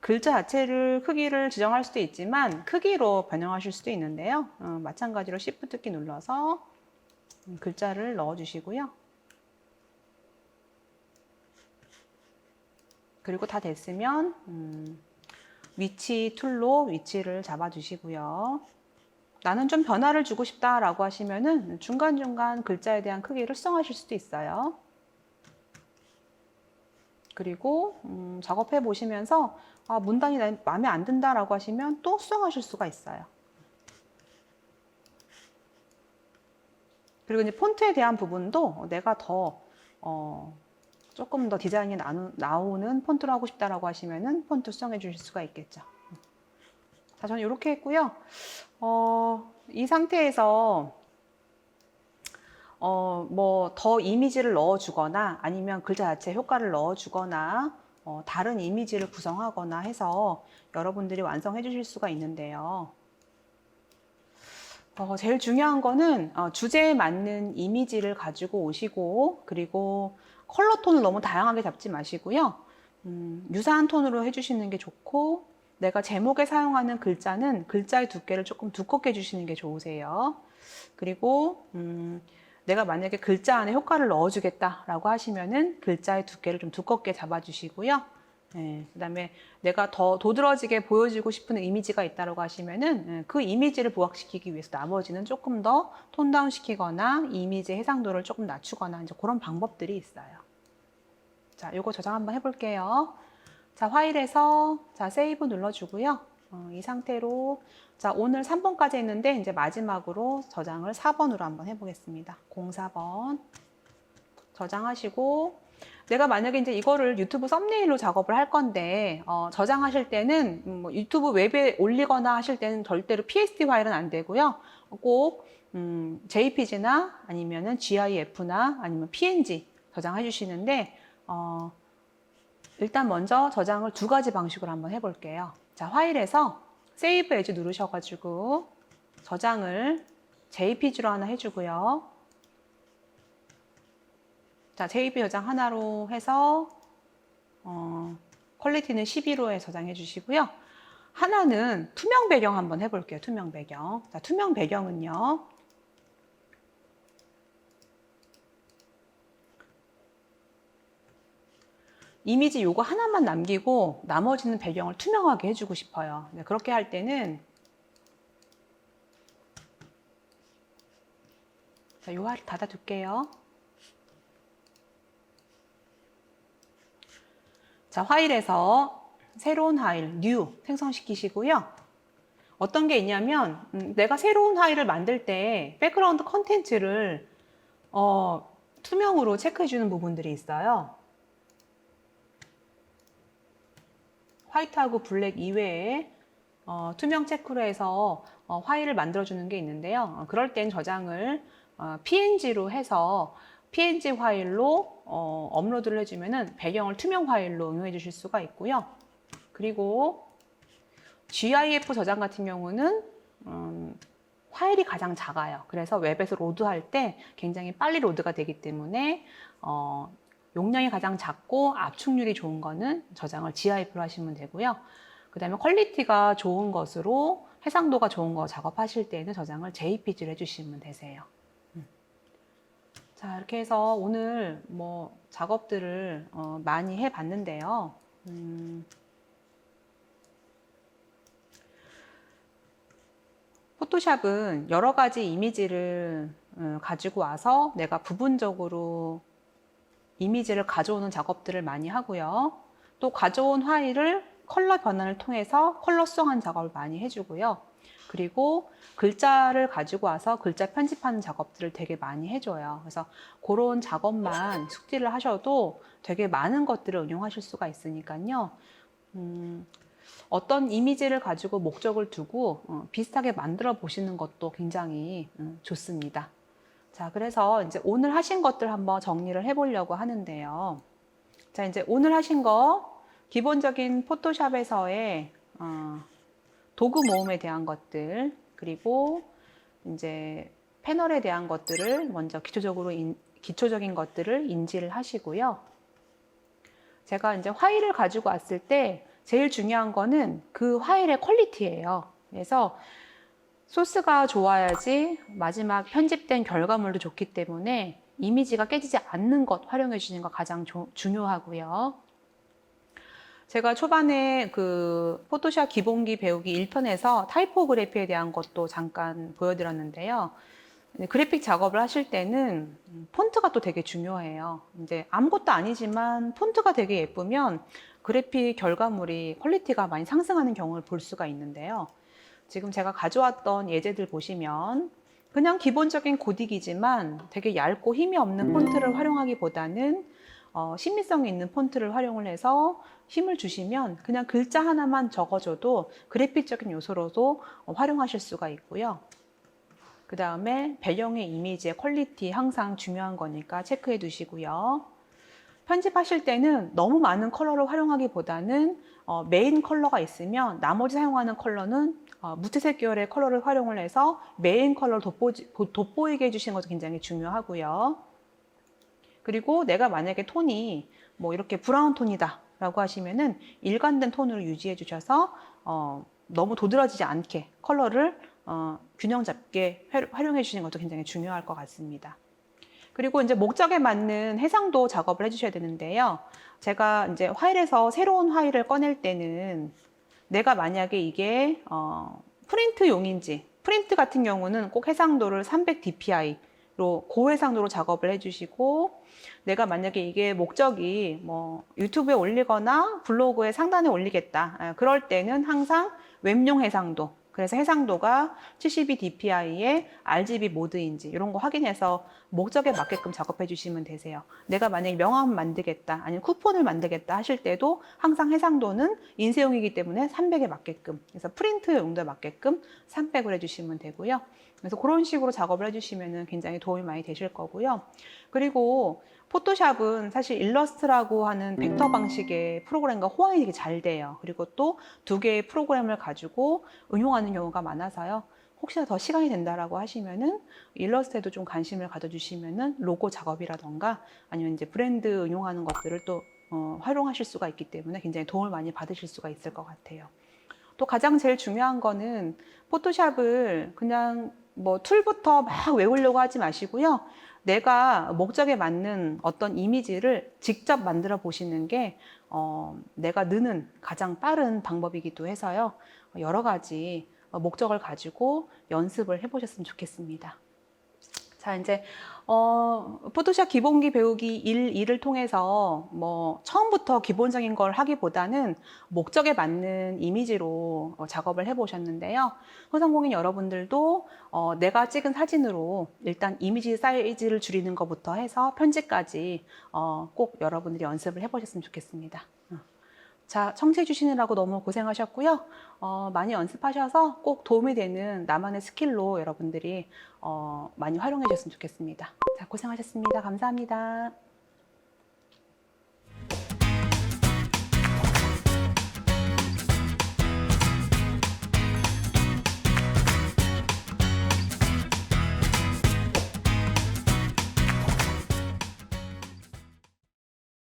글자 자체를 크기를 지정할 수도 있지만 크기로 변형하실 수도 있는데요. 마찬가지로 Shift 키 눌러서 글자를 넣어주시고요. 그리고 다 됐으면 위치 툴로 위치를 잡아주시고요. 나는 좀 변화를 주고 싶다라고 하시면은 중간중간 글자에 대한 크기를 수정하실 수도 있어요. 그리고 작업해 보시면서 문단이 마음에 안 든다라고 하시면 또 수정하실 수가 있어요. 그리고 이제 폰트에 대한 부분도 내가 더 조금 더 디자인이 나오는 폰트로 하고 싶다라고 하시면은 폰트 수정해 주실 수가 있겠죠. 자, 저는 이렇게 했고요. 이 상태에서 뭐 더 이미지를 넣어주거나 아니면 글자 자체 효과를 넣어주거나 다른 이미지를 구성하거나 해서 여러분들이 완성해 주실 수가 있는데요. 제일 중요한 거는 주제에 맞는 이미지를 가지고 오시고, 그리고 컬러 톤을 너무 다양하게 잡지 마시고요. 유사한 톤으로 해주시는 게 좋고, 내가 제목에 사용하는 글자는 글자의 두께를 조금 두껍게 해주시는 게 좋으세요. 그리고 내가 만약에 글자 안에 효과를 넣어주겠다라고 하시면은 글자의 두께를 좀 두껍게 잡아주시고요. 네, 그다음에 내가 더 도드라지게 보여지고 싶은 이미지가 있다고 하시면은 그 이미지를 부각시키기 위해서 나머지는 조금 더 톤다운 시키거나 이미지 해상도를 조금 낮추거나 이제 그런 방법들이 있어요. 자, 요거 저장 한번 해볼게요. 자, 파일에서 자 세이브 눌러주고요. 이 상태로 자 오늘 3번까지 했는데 이제 마지막으로 저장을 4번으로 한번 해보겠습니다. 04번 저장하시고 내가 만약에 이제 이거를 유튜브 썸네일로 작업을 할 건데 저장하실 때는 뭐 유튜브 웹에 올리거나 하실 때는 절대로 PSD 파일은 안 되고요. 꼭 JPG나 아니면은 GIF나 아니면 PNG 저장해 주시는데 일단 먼저 저장을 두 가지 방식으로 한번 해볼게요. 자, 파일에서 세이브 에즈 누르셔가지고 저장을 JPG로 하나 해주고요. 자, JPG 저장 하나로 해서 퀄리티는 12로에 저장해 주시고요. 하나는 투명 배경 한번 해볼게요. 투명 배경. 자, 투명 배경은요. 이미지 요거 하나만 남기고 나머지는 배경을 투명하게 해주고 싶어요. 네, 그렇게 할 때는 자, 요 화를 닫아둘게요. 자, 파일에서 새로운 파일, new 생성시키시고요. 어떤 게 있냐면 내가 새로운 파일을 만들 때 백그라운드 컨텐츠를 투명으로 체크해주는 부분들이 있어요. 화이트하고 블랙 이외에 투명 체크로 해서 파일을 만들어주는 게 있는데요. 그럴 땐 저장을 PNG로 해서 PNG 파일로 업로드를 해주면은 배경을 투명 파일로 응용해 주실 수가 있고요. 그리고 GIF 저장 같은 경우는 파일이 가장 작아요. 그래서 웹에서 로드할 때 굉장히 빨리 로드가 되기 때문에 용량이 가장 작고 압축률이 좋은 거는 저장을 GIF로 하시면 되고요. 그 다음에 퀄리티가 좋은 것으로 해상도가 좋은 거 작업하실 때는 저장을 JPG로 해주시면 되세요. 자, 이렇게 해서 오늘 뭐 작업들을 많이 해봤는데요. 포토샵은 여러 가지 이미지를 가지고 와서 내가 부분적으로 이미지를 가져오는 작업들을 많이 하고요. 또 가져온 파일을 컬러 변환을 통해서 컬러송한 작업을 많이 해주고요. 그리고 글자를 가지고 와서 글자 편집하는 작업들을 되게 많이 해줘요. 그래서 그런 작업만 숙지를 하셔도 되게 많은 것들을 응용하실 수가 있으니까요. 어떤 이미지를 가지고 목적을 두고 비슷하게 만들어 보시는 것도 굉장히 좋습니다. 자, 그래서 이제 오늘 하신 것들 한번 정리를 해보려고 하는데요. 자, 이제 오늘 하신 거 기본적인 포토샵에서의 도구 모음에 대한 것들, 그리고 이제 패널에 대한 것들을 먼저 기초적인 것들을 인지를 하시고요. 제가 이제 파일을 가지고 왔을 때 제일 중요한 거는 그 파일의 퀄리티예요. 그래서 소스가 좋아야지 마지막 편집된 결과물도 좋기 때문에 이미지가 깨지지 않는 것 활용해 주시는 거 가장 중요하고요. 제가 초반에 그 포토샵 기본기 배우기 1편에서 타이포그래피에 대한 것도 잠깐 보여드렸는데요. 그래픽 작업을 하실 때는 폰트가 또 되게 중요해요. 이제 아무것도 아니지만 폰트가 되게 예쁘면 그래픽 결과물이 퀄리티가 많이 상승하는 경우를 볼 수가 있는데요. 지금 제가 가져왔던 예제들 보시면 그냥 기본적인 고딕이지만 되게 얇고 힘이 없는 폰트를 활용하기보다는 신미성이 있는 폰트를 활용을 해서 힘을 주시면 그냥 글자 하나만 적어줘도 그래픽적인 요소로도 활용하실 수가 있고요. 그 다음에 배경의 이미지의 퀄리티 항상 중요한 거니까 체크해 두시고요. 편집하실 때는 너무 많은 컬러를 활용하기보다는 메인 컬러가 있으면 나머지 사용하는 컬러는 무채색 계열의 컬러를 활용을 해서 메인 컬러를 돋보이게 해주시는 것도 굉장히 중요하고요. 그리고 내가 만약에 톤이 뭐 이렇게 브라운 톤이다 라고 하시면은 일관된 톤으로 유지해 주셔서 너무 도드라지지 않게 컬러를 균형 잡게 활용해 주시는 것도 굉장히 중요할 것 같습니다. 그리고 이제 목적에 맞는 해상도 작업을 해주셔야 되는데요. 제가 이제 화일에서 새로운 화일을 꺼낼 때는 내가 만약에 이게 프린트용인지, 프린트 같은 경우는 꼭 해상도를 300 dpi로 고해상도로 작업을 해주시고, 내가 만약에 이게 목적이 뭐 유튜브에 올리거나 블로그에 상단에 올리겠다, 그럴 때는 항상 웹용 해상도, 그래서 해상도가 72 dpi의 RGB 모드인지 이런 거 확인해서 목적에 맞게끔 작업해 주시면 되세요. 내가 만약에 명함 만들겠다, 아니면 쿠폰을 만들겠다 하실 때도 항상 해상도는 인쇄용이기 때문에 300에 맞게끔, 그래서 프린트 용도에 맞게끔 300을 해주시면 되고요. 그래서 그런 식으로 작업을 해주시면 굉장히 도움이 많이 되실 거고요. 그리고 포토샵은 사실 일러스트라고 하는 벡터 방식의 프로그램과 호환이 되게 잘 돼요. 그리고 또 두 개의 프로그램을 가지고 응용하는 경우가 많아서요. 혹시나 더 시간이 된다라고 하시면은 일러스트에도 좀 관심을 가져주시면은 로고 작업이라던가 아니면 이제 브랜드 응용하는 것들을 또 활용하실 수가 있기 때문에 굉장히 도움을 많이 받으실 수가 있을 것 같아요. 또 가장 제일 중요한 거는 포토샵을 그냥 뭐 툴부터 막 외우려고 하지 마시고요. 내가 목적에 맞는 어떤 이미지를 직접 만들어 보시는 게 내가 느는 가장 빠른 방법이기도 해서요. 여러 가지 목적을 가지고 연습을 해보셨으면 좋겠습니다. 자, 이제 포토샵 기본기 배우기 1, 2를 통해서 뭐 처음부터 기본적인 걸 하기보다는 목적에 맞는 이미지로 작업을 해보셨는데요. 소상공인 여러분들도 내가 찍은 사진으로 일단 이미지 사이즈를 줄이는 것부터 해서 편집까지 꼭 여러분들이 연습을 해보셨으면 좋겠습니다. 자, 청취해 주시느라고 너무 고생하셨고요. 많이 연습하셔서 꼭 도움이 되는 나만의 스킬로 여러분들이 많이 활용해 주셨으면 좋겠습니다. 자, 고생하셨습니다. 감사합니다.